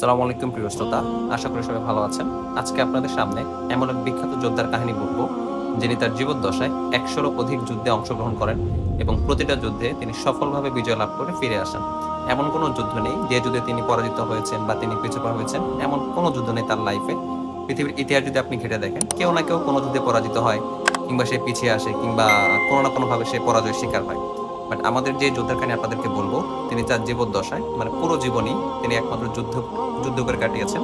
আসসালামু আলাইকুম প্রিয় শ্রোতা, আশা করি সবাই ভালো আছেন। আজকে আপনাদের সামনে এমন এক বিখ্যাত যোদ্ধার কাহিনী বলবো, যিনি তার জীবদ্দশায় ১০০-রও অধিক যুদ্ধে অংশগ্রহণ করেন এবং প্রতিটা যুদ্ধে তিনি সফলভাবে বিজয় লাভ করে ফিরে আসেন। এমন কোনো যুদ্ধ নেই যে যুদ্ধে তিনি পরাজিত হয়েছেন বা তিনি পিছু পা হয়েছেন, এমন কোনো যুদ্ধ নেই তার লাইফে। পৃথিবীর ইতিহাস যদি আপনি ঘেঁটে দেখেন, কেউ না কেউ কোনো যুদ্ধে পরাজিত হয়, কিংবা সে পিছিয়ে আসে, কিংবা কোনো না কোনোভাবে সে পরাজয়ের শিকার হয়। বাট আমাদের যে যোদ্ধার কাহিনী আপনাদেরকে বলবো, তিনি তার জীবদ্দশায় মানে পুরো জীবনই তিনি একমাত্র যুদ্ধ করে কাটিয়েছেন,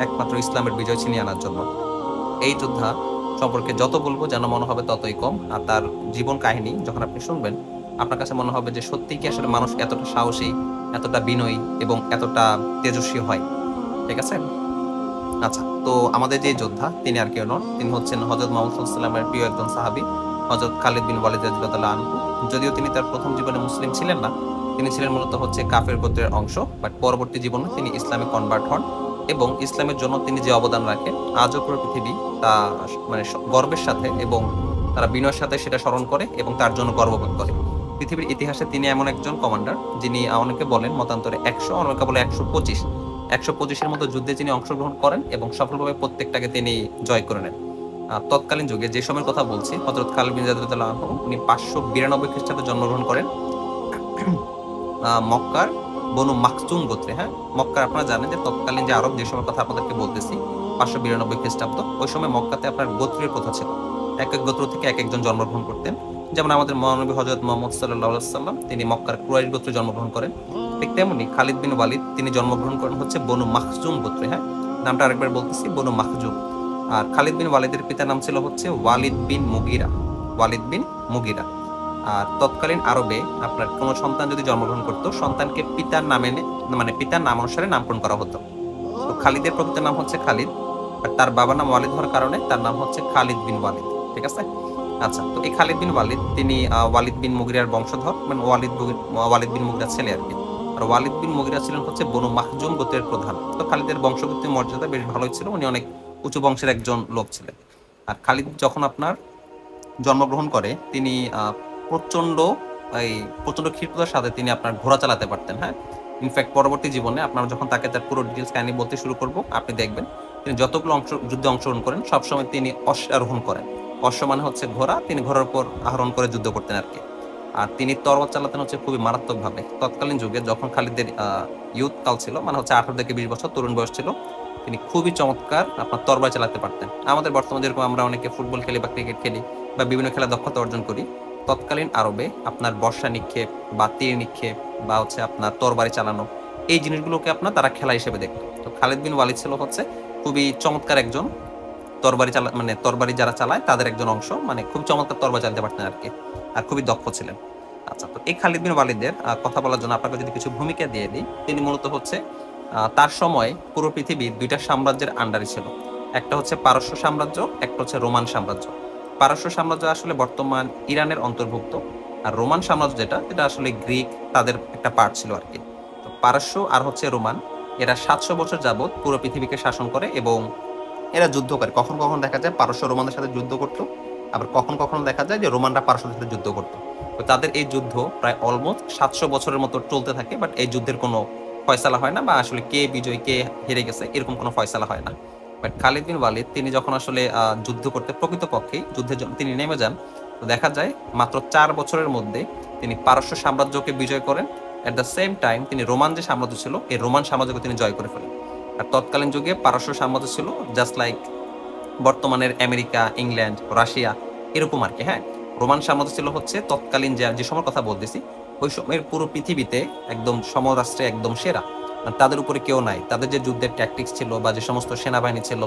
একমাত্র ইসলামের বিজয় ছিনিয়ে আনার জন্য। এই যোদ্ধা সম্পর্কে যত বলবো যেন মনে হবে ততই কম। আর তার জীবন কাহিনী যখন আপনি শুনবেন, আপনার কাছে মনে হবে যে সত্যি কি আসলে মানুষ এতটা সাহসী, এতটা বিনয়ী এবং এতটা তেজস্বী হয়। ঠিক আছে? আচ্ছা, তো আমাদের যে যোদ্ধা তিনি আর কেউ নন, তিনি হচ্ছেন হযরত মুহাম্মদ সাল্লাল্লাহু আলাইহি ওয়াসাল্লামের প্রিয় একজন সাহাবী, হযরত খালিদ বিন ওয়ালিদ রাদিয়াল্লাহু আনহু। যদিও তিনি তার প্রথম জীবনে মুসলিম ছিলেন না, তিনি ছিলেন মূলত হচ্ছে কাফের গোত্রের অংশ। বাট পরবর্তী জীবনে তিনি ইসলামে কনভার্ট হন এবং ইসলামের জন্য তিনি যে অবদান রাখেন, আজও পুরো পৃথিবী তা মানে গর্বের সাথে এবং তারা বিনয়ের সাথে সেটা স্মরণ করে এবং তার জন্য গর্ববোধ করে। পৃথিবীর ইতিহাসে তিনি এমন একজন কমান্ডার, যিনি অনেকে বলেন মতান্তরে ১০০, অনেকে বলে ১২৫, ১২৫-এর মতো যুদ্ধে তিনি অংশগ্রহণ করেন এবং সফলভাবে প্রত্যেকটাকে তিনি জয় করে নেন। তৎকালীন যুগে যে সময়ের কথা বলছি, হযরত খালিদ বিন রাদিয়াল্লাহু আনহু উনি ৫৯২ খ্রিস্টাব্দে জন্মগ্রহণ করেন মক্কার বনু মাখজুম গোত্রে। হ্যাঁ, মক্কার আপনারা জানেন যে তৎকালীন যে আরব, যে সময়ের কথা আপনাদেরকে বলতেছি, ৫৯২ খ্রিস্টাব্দ, ওই সময় মক্কাতে আপনার গোত্রের প্রথা ছিল। এক এক গোত্র থেকে এক একজন জন্মগ্রহণ করতেন। যেমন আমাদের মহানবী হযরত মুহাম্মদ সাল্লাল্লাহু আলাইহি ওয়াসাল্লাম তিনি মক্কার কুরাইশ গোত্রে জন্মগ্রহণ করেন। ঠিক তেমনি খালিদ বিন ওয়ালিদ তিনি জন্মগ্রহণ করেন হচ্ছে বনু মাখজুম গোত্রে। হ্যাঁ, নামটা আরেকবার বলতেছি, বনু মাখজুম। আর খালিদ বিন ওয়ালিদের পিতার নাম ছিল হচ্ছে ওয়ালিদ বিন মুগিরা, ওয়ালিদ বিন মুগিরা। আর তৎকালীন আরবে আপনার কোনো সন্তান যদি জন্মগ্রহণ করতো, সন্তানকে পিতার নামে মানে পিতার নাম অনুসারে নামকরণ করা হতো। তো খালিদের প্রকৃত নাম হচ্ছে খালিদ, আর তার বাবার নাম ওয়ালিদ হওয়ার কারণে তার নাম হচ্ছে খালিদ বিন ওয়ালিদ। ঠিক আছে? আচ্ছা, তো এই খালিদ বিন ওয়ালিদ তিনি ওয়ালিদ বিন মুগিরার বংশধর, মানে ওয়ালিদ বিন মুগিরার ছেলে আর কি। আর ওয়ালিদ বিন মুগিরা ছিলেন হচ্ছে বনু মাখজুম গোত্রের প্রধান। তো খালিদের বংশগত মর্যাদা বেশ ভালোই ছিল, উনি অনেক উঁচু বংশের একজন লোক ছিলেন। আর খালিদ যখন আপনার জন্মগ্রহণ করে, তিনি প্রচন্ড এই প্রচন্ড ক্ষিপ্রতার সাথে তিনি আপনার ঘোড়া চালাতে পারতেন। হ্যাঁ, ইনফ্যাক্ট পরবর্তী জীবনে আপনার যখন তাকে তার পুরো ডিটেলস কাহিনী বলতে শুরু করব, আপনি দেখবেন তিনি যতগুলো যুদ্ধে অংশগ্রহণ করেন সবসময় তিনি অশ্বারোহণ করেন। অশ্ব মানে হচ্ছে ঘোড়া, তিনি ঘোড়ার উপর আরোহণ করে যুদ্ধ করতেন আর কি। আর তিনি তরবার চালাতেন হচ্ছে খুবই মারাত্মকভাবে। তৎকালীন যুগে যখন খালিদের ইয়ুথ কাল ছিল, মানে হচ্ছে 18 থেকে 20 বছর তরুণ বয়স ছিল, তিনি খুবই চমৎকার আপনার তরবারি চালাতে পারতেন। আমাদের বর্তমানে যেরকম আমরা অনেকে ফুটবল খেলি বা ক্রিকেট খেলি বা বিভিন্ন খেলা দক্ষতা অর্জন করি, তৎকালীন আরবে আপনার বর্ষা নিক্ষেপ বা তীর নিক্ষেপ বা হচ্ছে আপনার তরবারি চালানো, এই জিনিসগুলোকে আপনার তারা খেলা হিসেবে দেখতো। তো খালিদ বিন ওয়ালিদ ছিল হচ্ছে খুবই চমৎকার একজন মানে তরবারি যারা চালায় তাদের একজন অংশ, মানে খুব চমৎকার তরবারি চালাতে পারতেন আর কি, আর খুবই দক্ষ ছিলেন। আচ্ছা, তো এই খালিদ বিন ওয়ালিদের কথা বলার জন্য আপনাকে যদি কিছু ভূমিকা দিয়ে দিই, তিনি মূলত হচ্ছে তার সময় পুরো পৃথিবী দুইটা সাম্রাজ্যের আন্ডারে ছিল। একটা হচ্ছে পারস্য সাম্রাজ্য, একটা হচ্ছে রোমান সাম্রাজ্য। পারস্য সাম্রাজ্য আসলে বর্তমান ইরানের অন্তর্ভুক্ত, আর রোমান সাম্রাজ্য যেটা, এটা আসলে গ্রিক, তাদের একটা পার্ট ছিল আর কি। তো পারস্য আর হচ্ছে রোমান, এরা 700 বছর যাবৎ পুরো পৃথিবীকে শাসন করে এবং এরা যুদ্ধ করে। কখন কখন দেখা যায় পারস্য রোমানদের সাথে যুদ্ধ করতো, আবার কখন কখনো দেখা যায় যে রোমানরা পারস্যদের সাথে যুদ্ধ করতো। তো তাদের এই যুদ্ধ প্রায় অলমোস্ট 700 বছরের মতো চলতে থাকে, বাট এই যুদ্ধের কোনো ফয়সালা হয় না, বা আসলে কে বিজয় কে হেরে গেছে এরকম কোনো ফয়সালা হয় না। বাট খালিদ বিন ওয়ালিদ তিনি যখন আসলে যুদ্ধ করতে প্রকৃতপক্ষেই যুদ্ধের জন্য তিনি নেমে যান, তো দেখা যায় মাত্র 4 বছরের মধ্যে তিনি পারস্য সাম্রাজ্যকে বিজয় করেন। এট দ্য সেম টাইম তিনি রোমান যে সাম্রাজ্য ছিল, এই রোমান সাম্রাজ্যকে তিনি জয় করে ফেলেন। আর তৎকালীন যুগে পারস্য সাম্রাজ্য ছিল জাস্ট লাইক বর্তমানের আমেরিকা, ইংল্যান্ড, রাশিয়া এরকম আর কি। হ্যাঁ, রোমান সাম্রাজ্য ছিল হচ্ছে তৎকালীন যে সময়ের কথা বলতেছি, ওই সময়ের পুরো পৃথিবীতে একদম সমরাষ্ট্রে একদম সেরা। তাদের উপরে কেউ নাই। তাদের যে যুদ্ধের ট্যাকটিক্স ছিল বা যে সমস্ত সেনাবাহিনী ছিল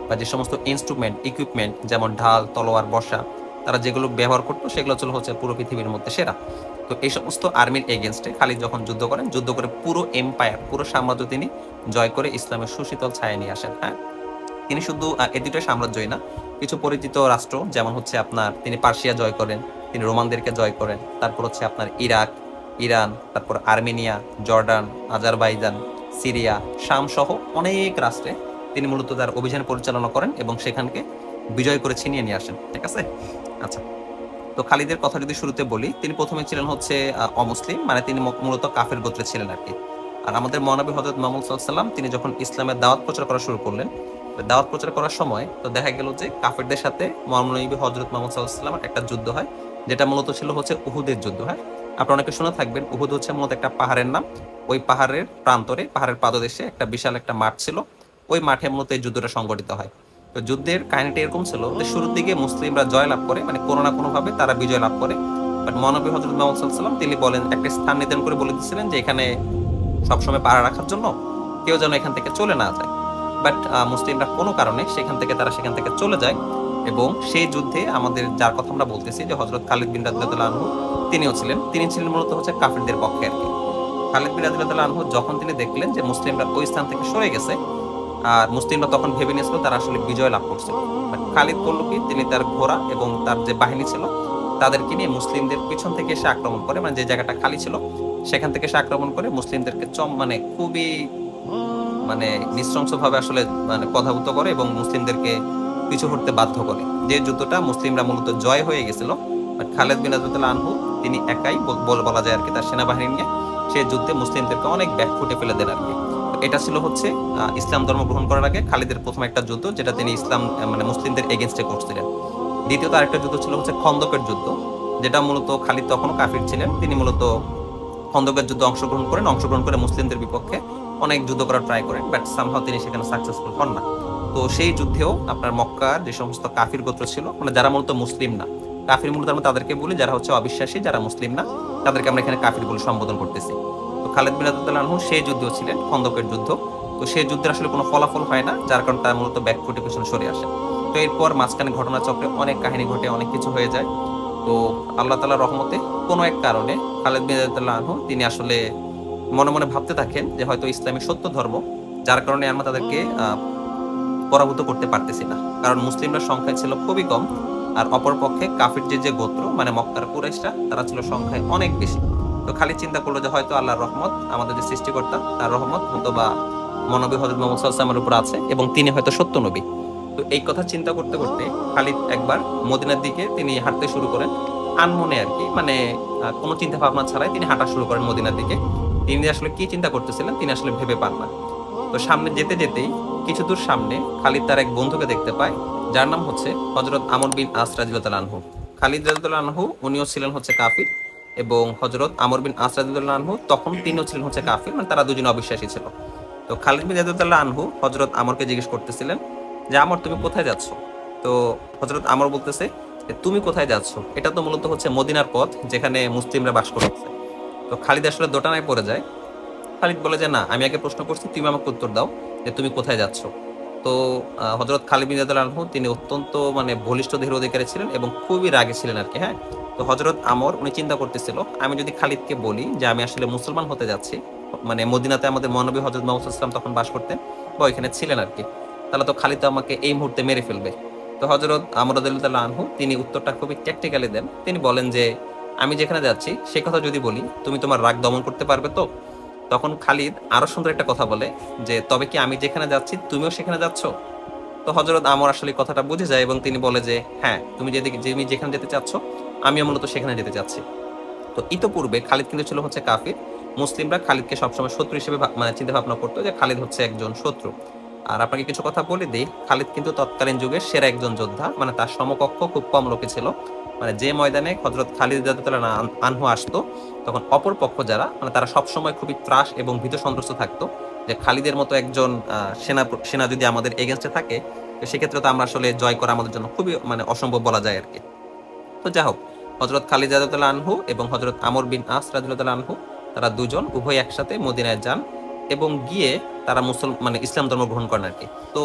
বা যে সমস্ত ইনস্ট্রুমেন্ট ইকুইপমেন্ট, যেমন ঢাল, তলোয়ার, বর্ষা, তারা যেগুলো ব্যবহার করতো সেগুলো ছিল হচ্ছে পুরো পৃথিবীর মধ্যে সেরা। তো এই সমস্ত আর্মির এগেনস্টে খালিদ যখন যুদ্ধ করেন, যুদ্ধ করে পুরো এম্পায়ার, পুরো সাম্রাজ্য তিনি জয় করে ইসলামের সুশীতল ছায়া নিয়ে আসেন। হ্যাঁ, তিনি শুধু এই দুটো সাম্রাজ্যই না, কিছু পরিচিত রাষ্ট্র যেমন হচ্ছে আপনার তিনি পার্সিয়া জয় করেন, তিনি রোমানদেরকে জয় করেন, তারপর হচ্ছে আপনার ইরাক, ইরান, তারপর আর্মেনিয়া, জর্ডান, আজারবাইজান, সিরিয়া, শাম সহ অনেক রাষ্ট্রে তিনি মূলত তার অভিযান পরিচালনা করেন এবং সেখানকে বিজয় করে ছিনিয়ে নিয়ে আসেন। ঠিক আছে? আচ্ছা, তো খালিদের কথা যদি শুরুতে বলি, তিনি প্রথমে ছিলেন হচ্ছে অমুসলিম, মানে তিনি মূলত কাফের গোত্রে ছিলেন আর কি। আর আমাদের মহানবী হযরত মুহাম্মদ সাল্লাল্লাহু আলাইহি ওয়াসাল্লাম তিনি যখন ইসলামের দাওয়াত প্রচার করা শুরু করলেন, দাওয়াত প্রচার করার সময় তো দেখা গেল যে কাফেরদের সাথে মহানবী হযরত মুহাম্মদ সাল্লাল্লাহু আলাইহি ওয়াসাল্লামের একটা যুদ্ধ হয়, যেটা মূলত ছিল হচ্ছে উহুদের যুদ্ধ। হ্যাঁ, আপনারা অনেকে শুনে থাকবেন উহুদ হচ্ছে মূলত একটা পাহাড়ের নাম। ওই পাহাড়ের প্রান্তরে, পাহাড়ের পাদদেশে একটা বিশাল একটা মাঠ ছিল। ওই মাঠে মূলত এই যুদ্ধটা সংগঠিত হয়। তো যুদ্ধের কাহিনীটা এরকম ছিল যে শুরুর দিকে মুসলিমরা জয় লাভ করে, মানে কোনো না কোনো ভাবে তারা বিজয় লাভ করে। বাট মহানবী হযরত মুহাম্মদ সাল্লাল্লাহু আলাইহি ওয়াসাল্লাম তিনি বলেন, একটা স্থান নির্ধারণ করে বলে দিয়েছিলেন যে এখানে সবসময় পাহারা রাখার জন্য কেউ যেন এখান থেকে চলে না যায়। বাট মুসলিমরা কোনো কারণে সেখান থেকে চলে যায়, এবং সেই যুদ্ধে আমাদের যার কথা আমরা বলতেছি যে হযরত খালিদ বিন রাদিয়াল্লাহু আনহু তিনি ছিলেন মূলত হচ্ছে কাফিরদের পক্ষে আর কি। খালিদ বিন রাদিয়াল্লাহু আনহু যখন তিনি দেখলেন যে মুসলিমরা ওই স্থান থেকে সরে গেছে, আর মুসলিমরা তখন ভেবে নিয়েছিল তারা আসলে বিজয় লাভ করছে। বাট খালিদ করল কি, তিনি তার ঘোড়া এবং তার যে বাহিনী ছিল তাদেরকে নিয়ে মুসলিমদের পিছন থেকে এসে আক্রমণ করে, মানে যে জায়গাটা খালি ছিল সেখান থেকে এসে আক্রমণ করে মুসলিমদেরকে মানে খুবই মানে নৃশংসভাবে আসলে মানে পদাভূত করে এবং মুসলিমদেরকে পিছু হটতে বাধ্য করে। যে যুদ্ধটা মুসলিমরা মূলত জয় হয়ে গেছিল, বাট খালিদ বিন রাদিয়াল্লাহু আনহু তিনি একাই বলা যায় আর কি তার সেনাবাহিনী নিয়ে সেই যুদ্ধে মুসলিমদেরকে অনেক ব্যাকফুটে ফেলে দেন আর কি। এটা ছিল হচ্ছে ইসলাম ধর্ম গ্রহণ করার আগে খালিদের প্রথম একটা যুদ্ধ, যেটা তিনি ইসলাম মানে মুসলিমদের এগেনস্টে করছিলেন। দ্বিতীয়ত আরেকটা যুদ্ধ ছিল হচ্ছে খন্দকের যুদ্ধ, যেটা মূলত খালিদ তখনও কাফির ছিলেন। তিনি মূলত খন্দকের যুদ্ধে অংশগ্রহণ করে মুসলিমদের বিপক্ষে অনেক যুদ্ধ করার ট্রাই করেন, বাট সামহাও তিনি সেখানে সাকসেসফুল হন না। তো সেই যুদ্ধেও আপনার মক্কার যে সমস্ত কাফির গোত্র ছিল, মানে যারা মূলত মুসলিম না, কাফির মূলত আমরা তাদেরকে বলি, যারা হচ্ছে অবিশ্বাসী, যারা মুসলিম না, তাদেরকে আমরা এখানে কাফির বলে সম্বোধন করতেছি। তো খালিদ বিন রাদিয়াল্লাহু আনহু সেই যুদ্ধেও ছিলেন, খন্দকের যুদ্ধ। তো সেই যুদ্ধের আসলে কোনো ফলাফল হয় না, যার কারণে তার মূলত ব্যাকফুটে পিছনে সরে আসে। তো এরপর মাঝখানে ঘটনা চক্রে অনেক কাহিনী ঘটে, অনেক কিছু হয়ে যায়। তো আল্লাহ তাআলার রহমতে কোনো এক কারণে খালিদ বিন রাদিয়াল্লাহু আনহু তিনি আসলে মনে মনে ভাবতে থাকেন যে হয়তো ইসলামী সত্য ধর্ম, যার কারণে আমরা তাদেরকে পরাভূত করতে পারতেছি না, কারণ মুসলিমরা সংখ্যায় ছিল খুবই কম, আর অপরপক্ষে কাফির যে গোত্র মানে মক্কার কুরাইশরা তারা ছিল সংখ্যায় অনেক বেশি। তো খালিদ চিন্তা করলো যে হয়তো আল্লাহর রহমত, আমাদের যে সৃষ্টিকর্তা তার রহমত হয়তো বা মহানবী হযরত মুহাম্মদ সাল্লাল্লাহু আলাইহি ওয়াসাল্লামের উপর আছে এবং তিনি হয়তো সত্য নবী। তো এই কথা চিন্তা করতে করতে খালিদ একবার মদিনার দিকে তিনি হাঁটতে শুরু করেন, আনমনে আর কি, মানে কোনো চিন্তা ভাবনা ছাড়াই তিনি হাঁটা শুরু করেন মদিনার দিকে। তিনি আসলে কি চিন্তা করতেছিলেন তিনি আসলে ভেবে পান না। তো সামনে যেতে যেতেই কিছু দূর সামনে খালিদ তার এক বন্ধুকে দেখতে পায়, যার নাম হচ্ছে হযরত আমর বিন আস রাদিয়াল্লাহু আনহু। খালিদ রাদিয়াল্লাহু আনহু উনিও ছিলেন হচ্ছে কাফির, এবং হযরত আমর বিন আস রাদিয়াল্লাহু আনহু তখন তিনিও ছিলেন হচ্ছে কাফির, মানে তারা দুজনে অবিশ্বাসী ছিল। তো খালিদ বিন রাদিয়াল্লাহু আনহু হযরত আমরকে জিজ্ঞেস করতেছিলেন যে আমর তুমি কোথায় যাচ্ছ? তো হযরত আমর বলতেছে তুমি কোথায় যাচ্ছ, এটা তো মূলত হচ্ছে মদিনার পথ যেখানে মুসলিমরা বাস করতেছে। তো খালিদ আসলে দোটানায় পড়ে যায়। খালিদ বলে যে না, আমি আগে প্রশ্ন করছি, তুমি আমাকে উত্তর দাও যে তুমি কোথায় যাচ্ছ। তো হযরত খালিদ বিন রাদিয়াল্লাহু আনহু তিনি অত্যন্ত মানে বলিষ্ঠ দেহের অধিকারী ছিলেন এবং খুবই রাগী ছিলেন আর কি। হ্যাঁ, তো হযরত আমর উনি চিন্তা করতেছিল, আমি যদি খালিদকে বলি যে আমি আসলে মুসলমান হতে যাচ্ছি, মানে মদিনাতে আমাদের মহানবী হযরত মুহাম্মদ সাল্লাল্লাহু আলাইহি ওয়াসাল্লাম তখন বাস করতেন বা ওইখানে ছিলেন আর কি, তাহলে তো খালিদ তো আমাকে এই মুহূর্তে মেরে ফেলবে। তো হযরত আমর রাদিয়াল্লাহু আনহু তিনি উত্তরটা খুবই ট্যাকটিক্যালি দেন। তিনি বলেন যে আমি যেখানে যাচ্ছি সে কথা যদি বলি তুমি তোমার রাগ দমন করতে পারবে তো? তখন খালিদ আরো সুন্দর একটা কথা বলে যে তবে কি আমি যেখানে যাচ্ছি তুমিও সেখানে যাচ্ছ? তো হযরত আমর আসলে কথাটা বুঝে যায় এবং তিনি বলে যে হ্যাঁ, তুমি যেখানে যেতে চাচ্ছ আমিও মূলত সেখানে যেতে চাচ্ছি। তো ইতোপূর্বে খালিদ কিন্তু ছিল হচ্ছে কাফির। মুসলিমরা খালিদকে সবসময় শত্রু হিসেবে মানে চিন্তা ভাবনা করতো যে খালিদ হচ্ছে একজন শত্রু। আর আপনাকে কিছু কথা বলে দিই, খালিদ কিন্তু তৎকালীন যুগের সেরা একজন যোদ্ধা, মানে তার সমকক্ষ খুব কম লোকে ছিল। মানে যে ময়দানে হযরত খালিদ রাদিয়াল্লাহু আনহু আসতো, তখন অপর পক্ষ যারা মানে তারা সবসময় খুবই ত্রাস এবং ভীত সন্ত্রস্ত থাকতো যে খালিদের মতো একজন সেনা যদি আমাদের এগেনস্টে থাকে, তো সেক্ষেত্রে তো আমরা আসলে জয় করা আমাদের জন্য খুবই মানে অসম্ভব বলা যায় আর কি। তো যাই হোক, হযরত খালিদ রাদিয়াল্লাহু আনহু এবং হযরত আমর বিন আস রাদিয়াল্লাহু আনহু তারা দুজন উভয় একসাথে মদিনায় যান এবং গিয়ে তারা মানে ইসলাম ধর্ম গ্রহণ করেন আর কি। তো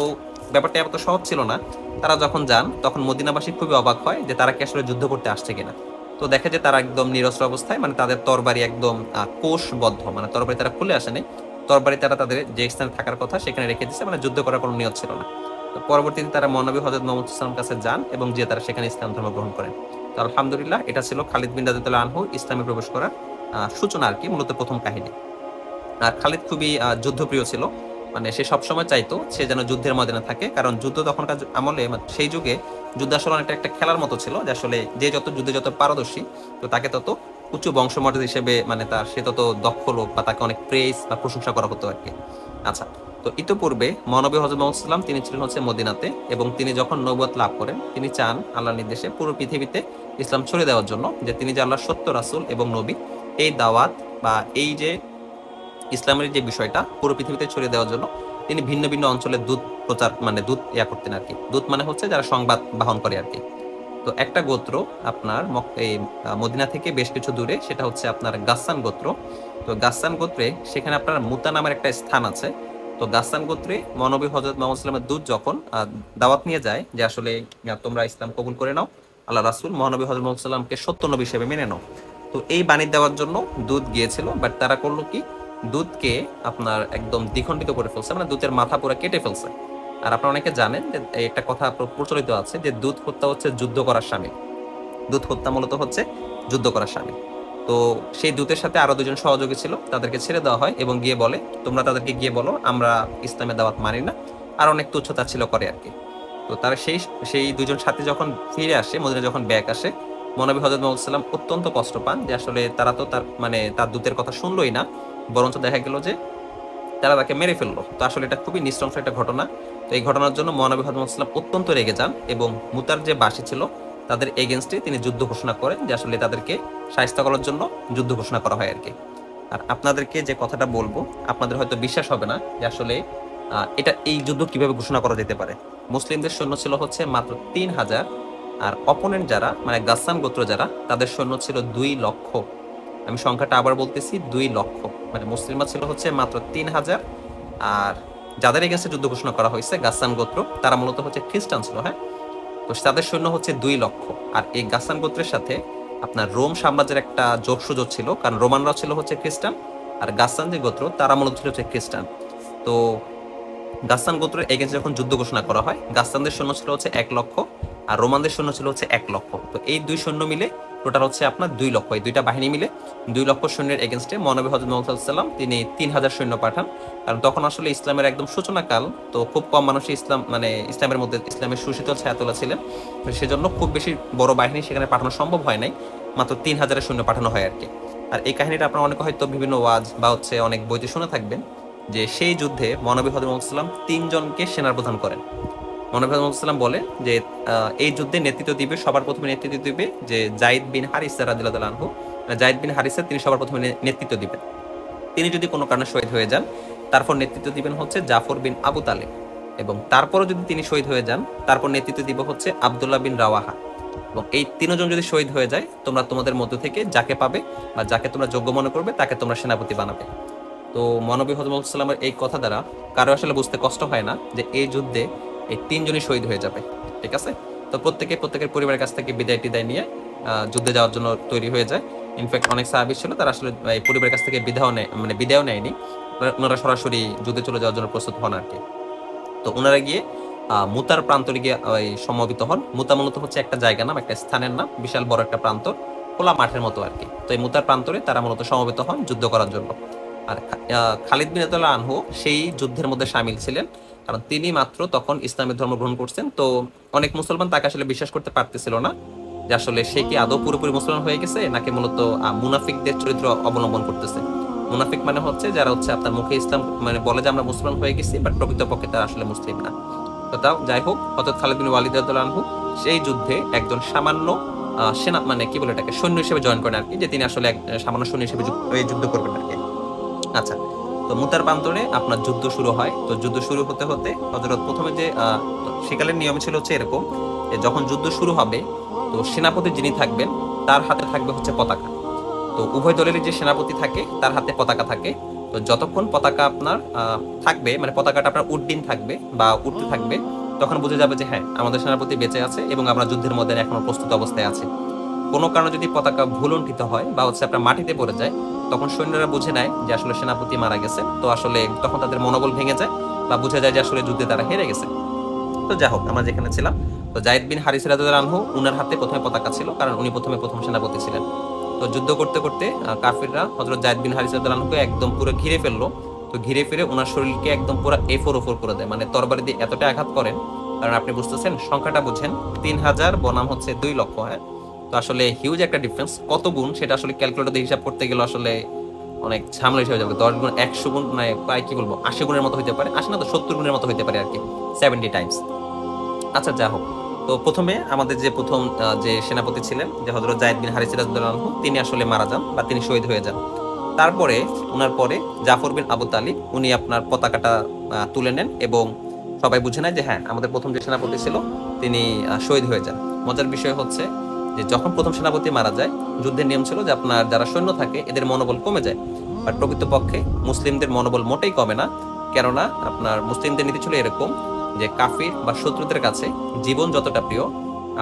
ব্যাপারটা এত সহজ ছিল না। তারা যখন যান তখন মদিনাবাসী খুবই অবাক হয় যে তারা কি আসলে যুদ্ধ করতে আসছে কিনা। তো দেখে যে তারা একদম নিরস্ত্র অবস্থায়, মানে তাদের তরবারি একদম কোষবদ্ধ, মানে তরবারি তারা খুলে আসেনি, তরবারি তারা তাদের যে স্থানে থাকার কথা সেখানে রেখে দিচ্ছে, মানে যুদ্ধ করার কোনো নিয়ত ছিল না। তো পরবর্তীতে তারা মহানবী হযরত মুহাম্মদ সাল্লাল্লাহু আলাইহি ওয়াসাল্লামের কাছে যান এবং যে তারা সেখানে ইসলাম ধর্ম গ্রহণ করেন। তো আলহামদুলিল্লাহ, এটা ছিল খালিদ বিন রাদিয়াল্লাহু আনহু ইসলামে প্রবেশ করার সূচনা আর কি, মূলত প্রথম কাহিনী। আর খালিদ খুবই যুদ্ধপ্রিয় ছিল, মানে সে সবসময় চাইতো সে যেন যুদ্ধের ময়দানে থাকে, কারণ যুদ্ধ তখনকার আমলে সেই যুগে যুদ্ধ আসলে অনেকটা একটা খেলার মতো ছিল, যে আসলে যে যত যুদ্ধে যত পারদর্শী তো তাকে তত উচ্চ বংশমর্যাদা হিসেবে মানে তার সে তত দক্ষ লোক বা তাকে অনেক প্রেস বা প্রশংসা করা হতো আর কি। আচ্ছা, তো ইতোপূর্বে মহানবী হযরত মুহাম্মদ সাল্লাল্লাহু আলাইহি ওয়াসাল্লাম তিনি ছিলেন হচ্ছে মদিনাতে, এবং তিনি যখন নবুয়ত লাভ করেন তিনি চান আল্লাহর নির্দেশে পুরো পৃথিবীতে ইসলাম ছড়িয়ে দেওয়ার জন্য, যে তিনি যে আল্লাহর সত্য রাসূল এবং নবী, এই দাওয়াত বা এই যে ইসলামের যে বিষয়টা পুরো পৃথিবীতে ছড়িয়ে দেওয়ার জন্য তিনি ভিন্ন ভিন্ন অঞ্চলে দূত প্রচার মানে দূত করতেন আর কি। দূত মানে হচ্ছে যারা সংবাদ বাহন করে আর কি। তো একটা গোত্র আপনার এই মদিনা থেকে বেশ কিছু দূরে, সেটা হচ্ছে আপনার গাসসান গোত্র। তো গাসসান গোত্রে সেখানে আপনার মুতা নামের একটা স্থান আছে। তো গাসসান গোত্রে মহানবী হযরত মুহাম্মদ সাল্লাল্লাহু আলাইহি ওয়াসাল্লামের দূত যখন দাওয়াত নিয়ে যায় যে আসলে তোমরা ইসলাম কবুল করে নাও, আল্লাহ রাসূল মহানবী হযরত মুহাম্মদ সাল্লাল্লাহু আলাইহি ওয়াসাল্লামকে সত্য নবী হিসেবে মেনে নাও। তো এই বাণী দেওয়ার জন্য দূত গিয়েছিল, বাট তারা করলো কি, দূতকে আপনার একদম দ্বিখণ্ডিত করে ফেলছে, মানে দূতের মাথা পুরো কেটে ফেলছে। আর আপনারা অনেকে জানেন যে একটা কথা প্রচলিত আছে যে দূত হত্যা হচ্ছে যুদ্ধ করার শামিল। দূত হত্যা মূলত হচ্ছে যুদ্ধ করার শামিল। তো সেই দূতের সাথে আরো দুজন সহযোগী ছিল, তাদেরকে ছেড়ে দেওয়া হয় এবং গিয়ে বলে তোমরা তাদেরকে গিয়ে বলো আমরা ইসলামের দাওয়াত মানি না, আর অনেক তুচ্ছতা ছিল করে আর কি। তো তারা সেই দুজন সাথী যখন ফিরে আসে, মদিনা যখন ব্যাক আসে, মহানবী হযরত মুহাম্মদ সাল্লাল্লাহু আলাইহি ওয়াসাল্লাম অত্যন্ত কষ্ট পান যে আসলে তারা তো তার মানে তার দূতের কথা শুনলোই না, বরঞ্চ দেখা গেল যে তারা তাকে মেরে ফেললো। তো আসলে এটা খুবই নৃশংস একটা ঘটনা। তো এই ঘটনার জন্য মহানবী হযরত মুহাম্মদ সাল্লাল্লাহু আলাইহি ওয়াসাল্লাম অত্যন্ত রেগে যান এবং মুতার যে বাসী ছিল তাদের এগেনস্টে তিনি যুদ্ধ ঘোষণা করেন, যে আসলে তাদেরকে শায়েস্তা করার জন্য যুদ্ধ ঘোষণা করা হয় আর কি। আর আপনাদেরকে যে কথাটা বলবো আপনাদের হয়তো বিশ্বাস হবে না যে আসলে এই যুদ্ধ কিভাবে ঘোষণা করা যেতে পারে। মুসলিমদের সৈন্য ছিল হচ্ছে মাত্র 3000, আর অপোনেন্ট যারা মানে গাসসান গোত্র যারা, তাদের সৈন্য ছিল 2 লক্ষ। আমি সংখ্যাটা আবার বলতেছি, 2 লক্ষ। মানে মুসলিমরা ছিল হচ্ছে মাত্র 3000, আর যাদের এগেন্সে যুদ্ধ ঘোষণা করা হয়েছে গাসসান গোত্র, তারা মূলত হচ্ছে খ্রিস্টান ছিল। হ্যাঁ, তো তাদের সৈন্য হচ্ছে 2 লক্ষ। আর এই গাসসান গোত্রের সাথে আপনার রোম সাম্রাজ্যের একটা যোগসুযোগ ছিল, কারণ রোমানরা ছিল হচ্ছে খ্রিস্টান, আর গাসসান যে গোত্র তারা মূলত ছিল হচ্ছে খ্রিস্টান। তো গাসসান গোত্রের এগেন্সে যখন যুদ্ধ ঘোষণা করা হয়, গাসসানদের সৈন্য ছিল হচ্ছে 1 লক্ষ, আর রোমানদের সৈন্য ছিল হচ্ছে 1 লক্ষ। তো এই দুই সৈন্য মিলে টোটাল হচ্ছে আপনার 2 লক্ষ। এই দুইটা বাহিনী মিলে 2 লক্ষ সৈন্যের এগেনস্টে মহানবী হযরত মুহাম্মদ সাল্লাল্লাহু আলাইহি ওয়াসাল্লাম তিনি 3000 সৈন্য পাঠান। কারণ তখন আসলে ইসলামের একদম সূচনাকাল, তো খুব কম মানুষই ইসলামের মধ্যে ইসলামের সুশীতল ছায়া তোলা ছিলেন। তো সেজন্য খুব বেশি বড় বাহিনী সেখানে পাঠানো সম্ভব হয় নাই, মাত্র 3000 সৈন্য পাঠানো হয় আর কি। আর এই কাহিনীটা আপনারা অনেকে হয়তো বিভিন্ন ওয়াজ বা হচ্ছে অনেক বইতে শুনে থাকবেন, যে সেই যুদ্ধে মহানবী হযরত মুহাম্মদ সাল্লাল্লাহু আলাইহি ওয়াসাল্লাম 3 জনকে সেনাপ্রধান করেন। মহানবী হযরত মুহাম্মদ সাল্লাল্লাহু আলাইহি ওয়াসাল্লাম বলে যে এই যুদ্ধে নেতৃত্ব দিবে, সবার প্রথমে নেতৃত্ব দিবে যে যায়েদ বিন হারিসা রাদিয়াল্লাহু তাআলা আনহু। যায়েদ বিন হারিসা তিনি সবার প্রথমে নেতৃত্ব দিবেন। তিনি যদি কোনো কারণে শহীদ হয়ে যান, তারপর নেতৃত্ব দিবেন হচ্ছে জাফর বিন আবু তালেব, এবং তারপরও যদি তিনি শহীদ হয়ে যান তারপর নেতৃত্ব দিব হচ্ছে আব্দুল্লাহ বিন রাওয়াহা। এবং এই 3 জন যদি শহীদ হয়ে যায়, তোমরা তোমাদের মধ্য থেকে যাকে পাবে বা যাকে তোমরা যোগ্য মনে করবে তাকে তোমরা সেনাপতি বানাবে। তো মহানবী হযরত মুহাম্মদ সাল্লাল্লাহু আলাইহি ওয়াসাল্লামের এই কথা দ্বারা কারো আসলে বুঝতে কষ্ট হয় না যে এই যুদ্ধে এই 3 জনই শহীদ হয়ে যাবে। ঠিক আছে, তো প্রত্যেকের পরিবারের কাছ থেকে বিদায় নিয়ে যুদ্ধে যাওয়ার জন্য তৈরি হয়ে যায়। ইনফ্যাক্ট অনেক সাহাবী ছিল তারা আসলে এই পরিবারের কাছ থেকে বিদায়ও নেয়নি, ওনারা সরাসরি যুদ্ধে চলে যাওয়ার জন্য প্রস্তুত হন আর কি। তো ওনারা গিয়ে মুতার প্রান্তরে গিয়ে সমবেত হন। মুতা মূলত হচ্ছে একটা জায়গা নাম, একটা স্থানের নাম, বিশাল বড় একটা প্রান্তর, খোলা মাঠের মতো আর কি। তো এই মুতার প্রান্তরে তারা মূলত সমবেত হন যুদ্ধ করার জন্য। আর খালিদ বিন রাদিয়াল্লাহু আনহু সেই যুদ্ধের মধ্যে শামিল ছিলেন, কারণ তিনি মাত্র তখন ইসলামের ধর্ম গ্রহণ করছেন। তো অনেক মুসলমান তাকে আসলে বিশ্বাস করতে পারতেছিল না যে আসলে সে কি আদৌ পুরোপুরি মুসলমান হয়ে গেছে, নাকি মূলত মুনাফিকদের চরিত্র অবলম্বন করতেছে। মুনাফিক মানে হচ্ছে যারা হচ্ছে আপনার মুখে ইসলাম মানে বলে যে আমরা মুসলমান হয়ে গেছি, বাট প্রকৃতপক্ষে তারা আসলে মুসলিম না। তো তাও যাই হোক, হযরত খালিদ বিন ওয়ালিদ রাদিয়াল্লাহু আনহু সেই যুদ্ধে একজন সামান্য সেনা মানে কি বলে এটাকে সৈন্য হিসেবে জয়েন করেন আর কি, যে তিনি আসলে সামান্য সৈন্য হিসেবে যুদ্ধ করবেন আর কি। আচ্ছা, তো মুতার প্রান্তরে আপনার যুদ্ধ শুরু হয়। তো যুদ্ধ শুরু হতে হতে হযরত প্রথমে যে সেকালের নিয়ম ছিল হচ্ছে এরকম, যে যখন যুদ্ধ শুরু হবে তো সেনাপতি যিনি থাকবেন তার হাতে থাকবে হচ্ছে পতাকা। তো উভয় দলেরই যে সেনাপতি থাকে তার হাতে পতাকা থাকে। তো যতক্ষণ পতাকা আপনার থাকবে, মানে পতাকাটা আপনার উড্ডীন থাকবে বা উঠতে থাকবে, তখন বুঝে যাবে যে হ্যাঁ আমাদের সেনাপতি বেঁচে আছে এবং আমরা যুদ্ধের মধ্যে এখনো প্রস্তুত অবস্থায় আছি। কোনো কারণে যদি পতাকা ভুলুণ্ঠিত হয় বা হচ্ছে আপনার মাটিতে পড়ে যায়, তখন সৈন্যরা বুঝে নেয় যে আসলে সেনাপতি মারা গেছে। তো আসলে তখন তাদের মনোবল ভেঙে যায় বা বুঝে যায় যে আসলে যুদ্ধে তারা হেরে গেছে। তো যাই হোক, আমরা যেখানে ছিলাম, তো যায়েদ বিন হারিসা রাদিয়াল্লাহু আনহু উনার হাতে প্রথমে পতাকা ছিল, কারণ উনি প্রথম সেনাপতি ছিলেন। তো যুদ্ধ করতে করতে কাফিররা হযরত যায়েদ বিন হারিসা রাদিয়াল্লাহু আনহুকে একদম পুরো ঘিরে ফেললো। তো ঘিরে ফিরে ওনার শরীরকে একদম পুরো এফোর করে দেয়, মানে তরবারি দিয়ে এতটা আঘাত করেন। কারণ আপনি বুঝতেছেন, সংখ্যাটা বুঝেন, 3000 বনাম হচ্ছে 2 লক্ষ। হ্যাঁ, তো তো আসলে হিউজ একটা ডিফারেন্স, কত গুণ সেটা আসলে ক্যালকুলেটর দিয়ে হিসাব করতে গেলে আসলে অনেক ঝামেলা হিসেবে যাবে। 10 গুণ 100 গুণ মানে প্রায় কি বলবো 80 গুণের মতো হইতে পারে, 80 না তো 70 গুণের মতো হইতে পারে আর কি, 70 টাইমস। আচ্ছা যা হোক, তো প্রথমে আমাদের যে প্রথম যে সেনাপতি ছিলেন যে হযরত যায়েদ বিন হারিসা রাদিয়াল্লাহু আনহু, তিনি আসলে মারা যান বা তিনি শহীদ হয়ে যান। তারপরে ওনার পরে জাফর বিন আবু তালিব উনি আপনার পতাকাটা তুলে নেন এবং সবাই বুঝে নেয় যে হ্যাঁ আমাদের প্রথম যে সেনাপতি ছিল তিনি শহীদ হয়ে যান। মজার বিষয় হচ্ছে যে যখন প্রথম সেনাপতি মারা যায়, যুদ্ধের নিয়ম ছিল যে আপনার যারা সৈন্য থাকে এদের মনোবল কমে যায়, বাট প্রকৃতপক্ষে মুসলিমদের মনোবল মোটেই কমে না। কেননা আপনার মুসলিমদের নীতি ছিল এরকম যে কাফির বা শত্রুদের কাছে জীবন যতটা প্রিয়,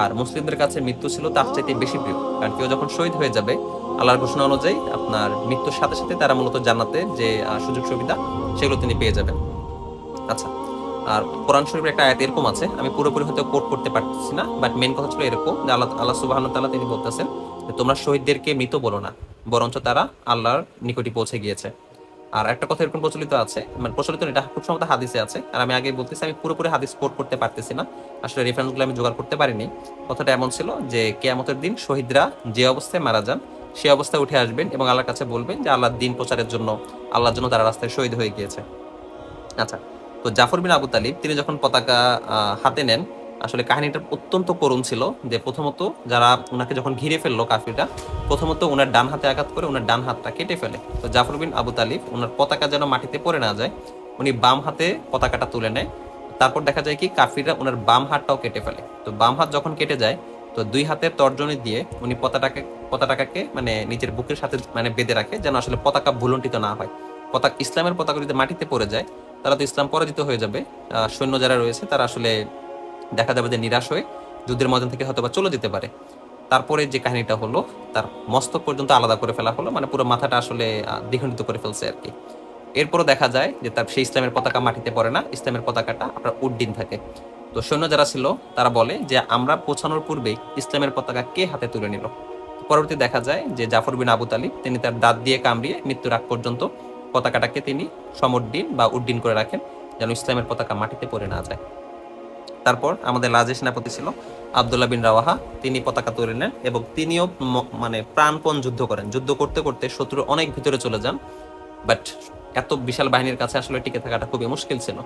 আর মুসলিমদের কাছে মৃত্যু ছিল তার চাইতে বেশি প্রিয়। কারণ কেউ যখন শহীদ হয়ে যাবে, আল্লাহর ঘোষণা অনুযায়ী আপনার মৃত্যুর সাথে সাথে তারা মূলত জান্নাতের যে সুযোগ সুবিধা সেগুলো তিনি পেয়ে যাবেন। আচ্ছা, আর কোরআন শরীফের একটা আয়াত এরকম আছে, আমি পুরোপুরি হয়তো কোট করতে পারছি না, বাট মেন কথা ছিল এরকম যে আল্লাহ সুবহানাহু ওয়া তাআলা তিনি বলতেছেন যে তোমরা শহীদদেরকে মৃত বলো না, বরঞ্চ তারা আল্লাহর নিকটে পৌঁছে গিয়েছে। আর একটা কথা এরকম প্রচলিত আছে, মানে প্রচলিত এটা খুব সম্ভবত হাদিসে আছে, আর আমি আগে বলতেছি আমি পুরোপুরি হাদিস কোট করতে পারতেছি না, আসলে রেফারেন্সগুলো আমি জোগাড় করতে পারিনি। কথাটা এমন ছিল যে কিয়ামতের দিন শহীদরা যে অবস্থায় মারা যান সে অবস্থায় উঠে আসবেন এবং আল্লাহর কাছে বলবেন যে আল্লাহর দিন প্রচারের জন্য, আল্লাহর জন্য তারা রাস্তায় শহীদ হয়ে গিয়েছে। আচ্ছা, তো জাফর বিন আবু তালিব তিনি যখন পতাকা হাতে নেন, আসলে কাহিনীটা অত্যন্ত করুণ ছিল যে প্রথমত যারা ওনাকে যখন ঘিরে ফেললো কাফিররা, প্রথমত ওনার ডান হাতে আঘাত করে ওনার ডান হাতটা কেটে ফেলে। তো জাফর বিন আবু তালিব ওনার পতাকা যেন মাটিতে পড়ে না যায়, উনি বাম হাতে পতাকাটা তুলে নেয়। তারপর দেখা যায় কি কাফিররা ওনার বাম হাতটাও কেটে ফেলে। তো বাম হাত যখন কেটে যায়, তো দুই হাতের তর্জনী দিয়ে উনি পতাকাকে মানে নিজের বুকের সাথে মানে বেঁধে রাখে, যেন আসলে পতাকা ভুলুণ্ঠিত না হয়। ইসলামের পতাকা যদি মাটিতে পড়ে যায় তারা তো ইসলাম পরাজিত হয়ে যাবে, সৈন্য যারা রয়েছে তারা আসলে দেখা যাবে যে নিরাশ হয়ে যুদ্ধের ময়দান থেকে হয়তো বা চলে যেতে পারে। তারপরে যে কাহিনীটা হলো, তার মস্তক পর্যন্ত আলাদা করে ফেলা হলো, মানে পুরো মাথাটা আসলে দ্বিখণ্ডিত করে ফেলছে আর কি। এরপরও দেখা যায় যে তার সেই ইসলামের পতাকা মাটিতে পড়ে না, ইসলামের পতাকাটা আপনার উড্ডীন থাকে। তো সৈন্য যারা ছিল তারা বলে যে আমরা পৌঁছানোর পূর্বেই ইসলামের পতাকা কে হাতে তুলে নিল। পরবর্তী দেখা যায় যে জাফর বিন আবু তালিব তিনি তার দাঁত দিয়ে কামড়িয়ে মৃত্যুর আগ পর্যন্ত পতাকাটাকে তিনি সমুড্ডীন বা উড্ডীন করে রাখেন, যেন ইসলামের পতাকা মাটিতে পড়ে না যায়। তারপর আমাদের লাজে সেনাপতি ছিল আব্দুল্লাহ বিন রাওয়াহা, তিনি পতাকা তুলে নেন এবং তিনিও মানে প্রাণপণ যুদ্ধ করেন। যুদ্ধ করতে করতে শত্রুর অনেক ভিতরে চলে যান, বাট এত বিশাল বাহিনীর কাছে আসলে টিকে থাকাটা খুবই মুশকিল ছিল।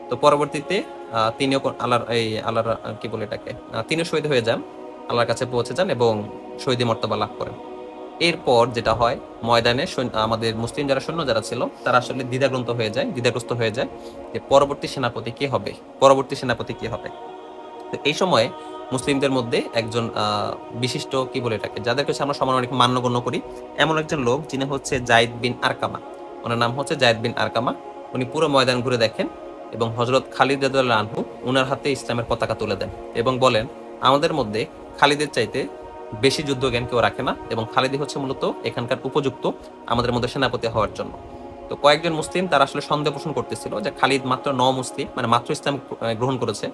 তো পরবর্তীতে তিনিও আল্লাহর কি বলে এটাকে তিনিও শহীদ হয়ে যান, আল্লাহর কাছে পৌঁছে যান এবং শহীদি মর্তবা লাভ করেন। এরপর যেটা হয়, ময়দানে আমাদের মুসলিম যারা সৈন্য যারা ছিল তারা আসলে দ্বিধাগ্রস্ত হয়ে যায় যে পরবর্তী সেনাপতি কে হবে। তো এই সময়ে মুসলিমদের মধ্যে একজন বিশিষ্ট কি বলে এটাকে যাদের কাছে আমরা সমান অনেক মান্যগণ্য করি, এমন একজন লোক যিনি হচ্ছে যায়েদ বিন আরকামা। ওনার নাম হচ্ছে যায়েদ বিন আরকামা। উনি পুরো ময়দান ঘুরে দেখেন এবং হযরত খালিদ রাদিয়াল্লাহু আনহু উনার হাতে ইসলামের পতাকা তুলে দেন এবং বলেন আমাদের মধ্যে খালিদের চাইতে বেশি যুদ্ধ জ্ঞান কেউ রাখে না এবং খালিদই হচ্ছে মূলত এখানকার উপযুক্ত আমাদের মধ্যে সেনাপতি হওয়ার জন্য। তো কয়েকজন মুসলিম তারা আসলে সন্দেহ পোষণ করতেছিল যে খালিদ মাত্র মুসলিম, মানে মাত্র ইসলাম গ্রহণ করেছে,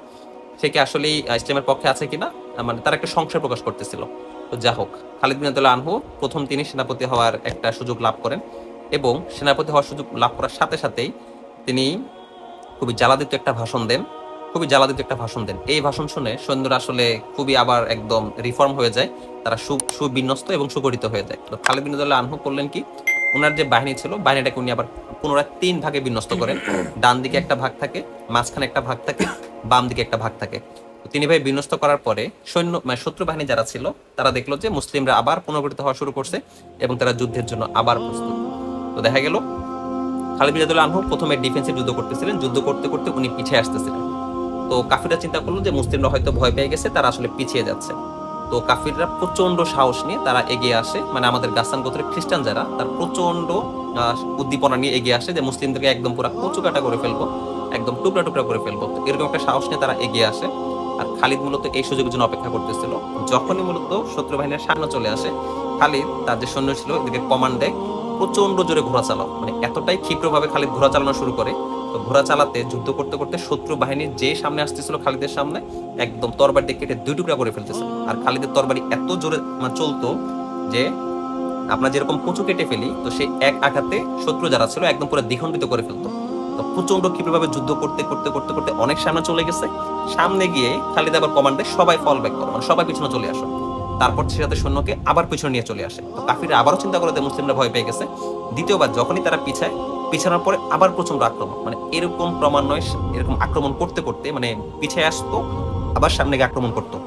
সে কি আসলেই ইসলামের পক্ষে আছে কিনা, মানে তারা একটা সংশয় প্রকাশ করতেছিল। তো যা হোক, খালিদ বিন আব্দুল্লাহ আনহু প্রথম তিনি সেনাপতি হওয়ার একটা সুযোগ লাভ করেন এবং সেনাপতি হওয়ার সুযোগ লাভ করার সাথে সাথেই তিনি খুবই জ্বালাদিত একটা ভাষণ দেন। এই ভাষণ শুনে সৈন্যরা আসলে খুবই আবার একদম রিফর্ম হয়ে যায়, তারা সুবিন্যস্ত এবং সুগঠিত হয়ে যায়। তো খালিদ বিন আব্দুল্লাহ আনহু করলেন কি, ওনার যে বাহিনী ছিল বাহিনীটাকে উনি আবার পুনরায় 3 ভাগে বিন্যস্ত করেন। ডান দিকে একটা ভাগ থাকে, মাঝখানে একটা ভাগ থাকে, বাম দিকে একটা ভাগ থাকে। তিনি ভাই বিন্যস্ত করার পরে শত্রু বাহিনী যারা ছিল তারা দেখলো যে মুসলিমরা আবার পুনর্গঠিত হওয়া শুরু করছে এবং তারা যুদ্ধের জন্য আবার প্রস্তুত। তো দেখা গেল খালিদ বিন আব্দুল্লাহ আনহু প্রথমে ডিফেন্সিভ যুদ্ধ করতেছিলেন, যুদ্ধ করতে করতে উনি পিছিয়ে আসতেছিলেন। তো কাফিররা চিন্তা করলো যে মুসলিমরা হয়তো ভয় পেয়ে গেছে, তারা আসলে পিছিয়ে যাচ্ছে। তো কাফিররা প্রচন্ড সাহস নিয়ে তারা এগিয়ে আসে, মানে আমাদের গাসান গোত্রের খ্রিস্টান যারা তার প্রচন্ড উদ্দীপনা নিয়ে এগিয়ে আসে যে মুসলিমদেরকে একদম পুরো কচুকাটা করে ফেলবো, একদম টুকরা টুকরা করে ফেলবো। তো এরকম একটা সাহস নিয়ে তারা এগিয়ে আসে। আর খালিদ মূলত এই সুযোগের জন্য অপেক্ষা করতেছিল। যখনই মূলত শত্রু বাহিনীর সামনে চলে আসে, খালিদ তার যে সৈন্য ছিল এদিকে কমান্ড দেয় প্রচন্ড জোরে ঘোড়া চালাও, মানে এতটাই ক্ষিপ্রভাবে খালিদ ঘোড়া চালানো শুরু করে। তো ঘোড়া চালাতে যুদ্ধ করতে করতে শত্রু বাহিনী যে সামনে আসতেছিল খালিদের সামনে একদম তরবারি দিয়ে কেটে 2 টুকরা করে ফেলতেছিল। আর খালিদের তরবারি এত জোরে চলতো যে আমরা যেরকম কুঁচু কেটে ফেলি, তো সেই এক আঘাতে শত্রু যারা ছিল একদম পুরো দ্বিখণ্ডিত করে ফেলতো। তো প্রচন্ড ক্ষিপ্রভাবে যুদ্ধ করতে করতে করতে করতে অনেক সামনে চলে গেছে। সামনে গিয়ে খালিদ আবার কমান্ডে সবাই ফল ব্যাক করো, মানে সবাই পিছনে চলে আসো। তারপর সে সাথে সৈন্যকে আবার পিছনে নিয়ে চলে আসে। তো কাফিররা আবারও চিন্তা করে যে মুসলিমরা ভয় পেয়ে গেছে। দ্বিতীয়বার যখনই তারা পিছায়, পিছানোর পরে আবার প্রচন্ড আক্রমণ, মানে এরকম ক্রমান্বয়ে এরকম আক্রমণ করতে করতে মানে পিছিয়ে আসতো, আবার সামনে গিয়ে আক্রমণ করতো।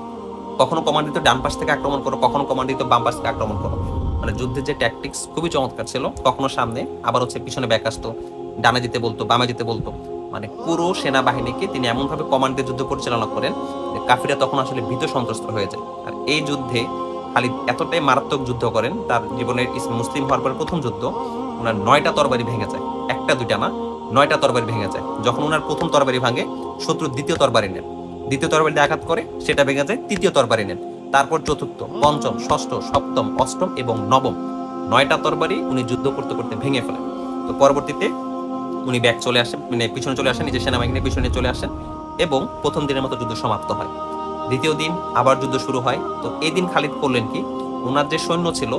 কখনো কমান্ডিত ডান পাশ থেকে আক্রমণ করো, কখনো কমান্ডিত বাম পাশ থেকে আক্রমণ করো। মানে যুদ্ধের যে ট্যাকটিক্স খুবই চমৎকার ছিল। কখনো সামনে, আবার হচ্ছে পিছনে ব্যাক আসতো, ডানে যেতে বলতো, বামে যেতে বলতো। মানে পুরো সেনাবাহিনীকে তিনি এমনভাবে কমান্ড দিয়ে যুদ্ধ পরিচালনা করেন যে কাফিরা তখন আসলে ভীত সন্ত্রস্ত হয়ে যায়। আর এই যুদ্ধে খালিদ এতটাই মারাত্মক যুদ্ধ করেন, তার জীবনের মুসলিম হওয়ার পর প্রথম যুদ্ধ, ওনার 9টা তরবারি ভেঙে যায়। একটা দুইটা না, 9টা তরবারি ভেঙে যায়। যখন ওনার প্রথম তরবারি ভাঙে, শত্রু দ্বিতীয় তরবারি নেন, দ্বিতীয় তরবারি দিয়ে আঘাত করে, সেটা ভেঙে যায়, তৃতীয় তরবারি নেন, তারপর চতুর্থ, পঞ্চম, ষষ্ঠ, সপ্তম, অষ্টম এবং নবম, 9টা তরবারি উনি যুদ্ধ করতে করতে ভেঙে ফেলেন। তো পরবর্তীতে উনি ব্যাক চলে আসেন, মানে পিছনে চলে আসেন, নিজের সেনাবাহিনীর পিছনে চলে আসেন এবং প্রথম দিনের মতো যুদ্ধ সমাপ্ত হয়। দ্বিতীয় দিন আবার যুদ্ধ শুরু হয়। তো এই দিন খালিদ করলেন কি, ওনার যে সৈন্য ছিল,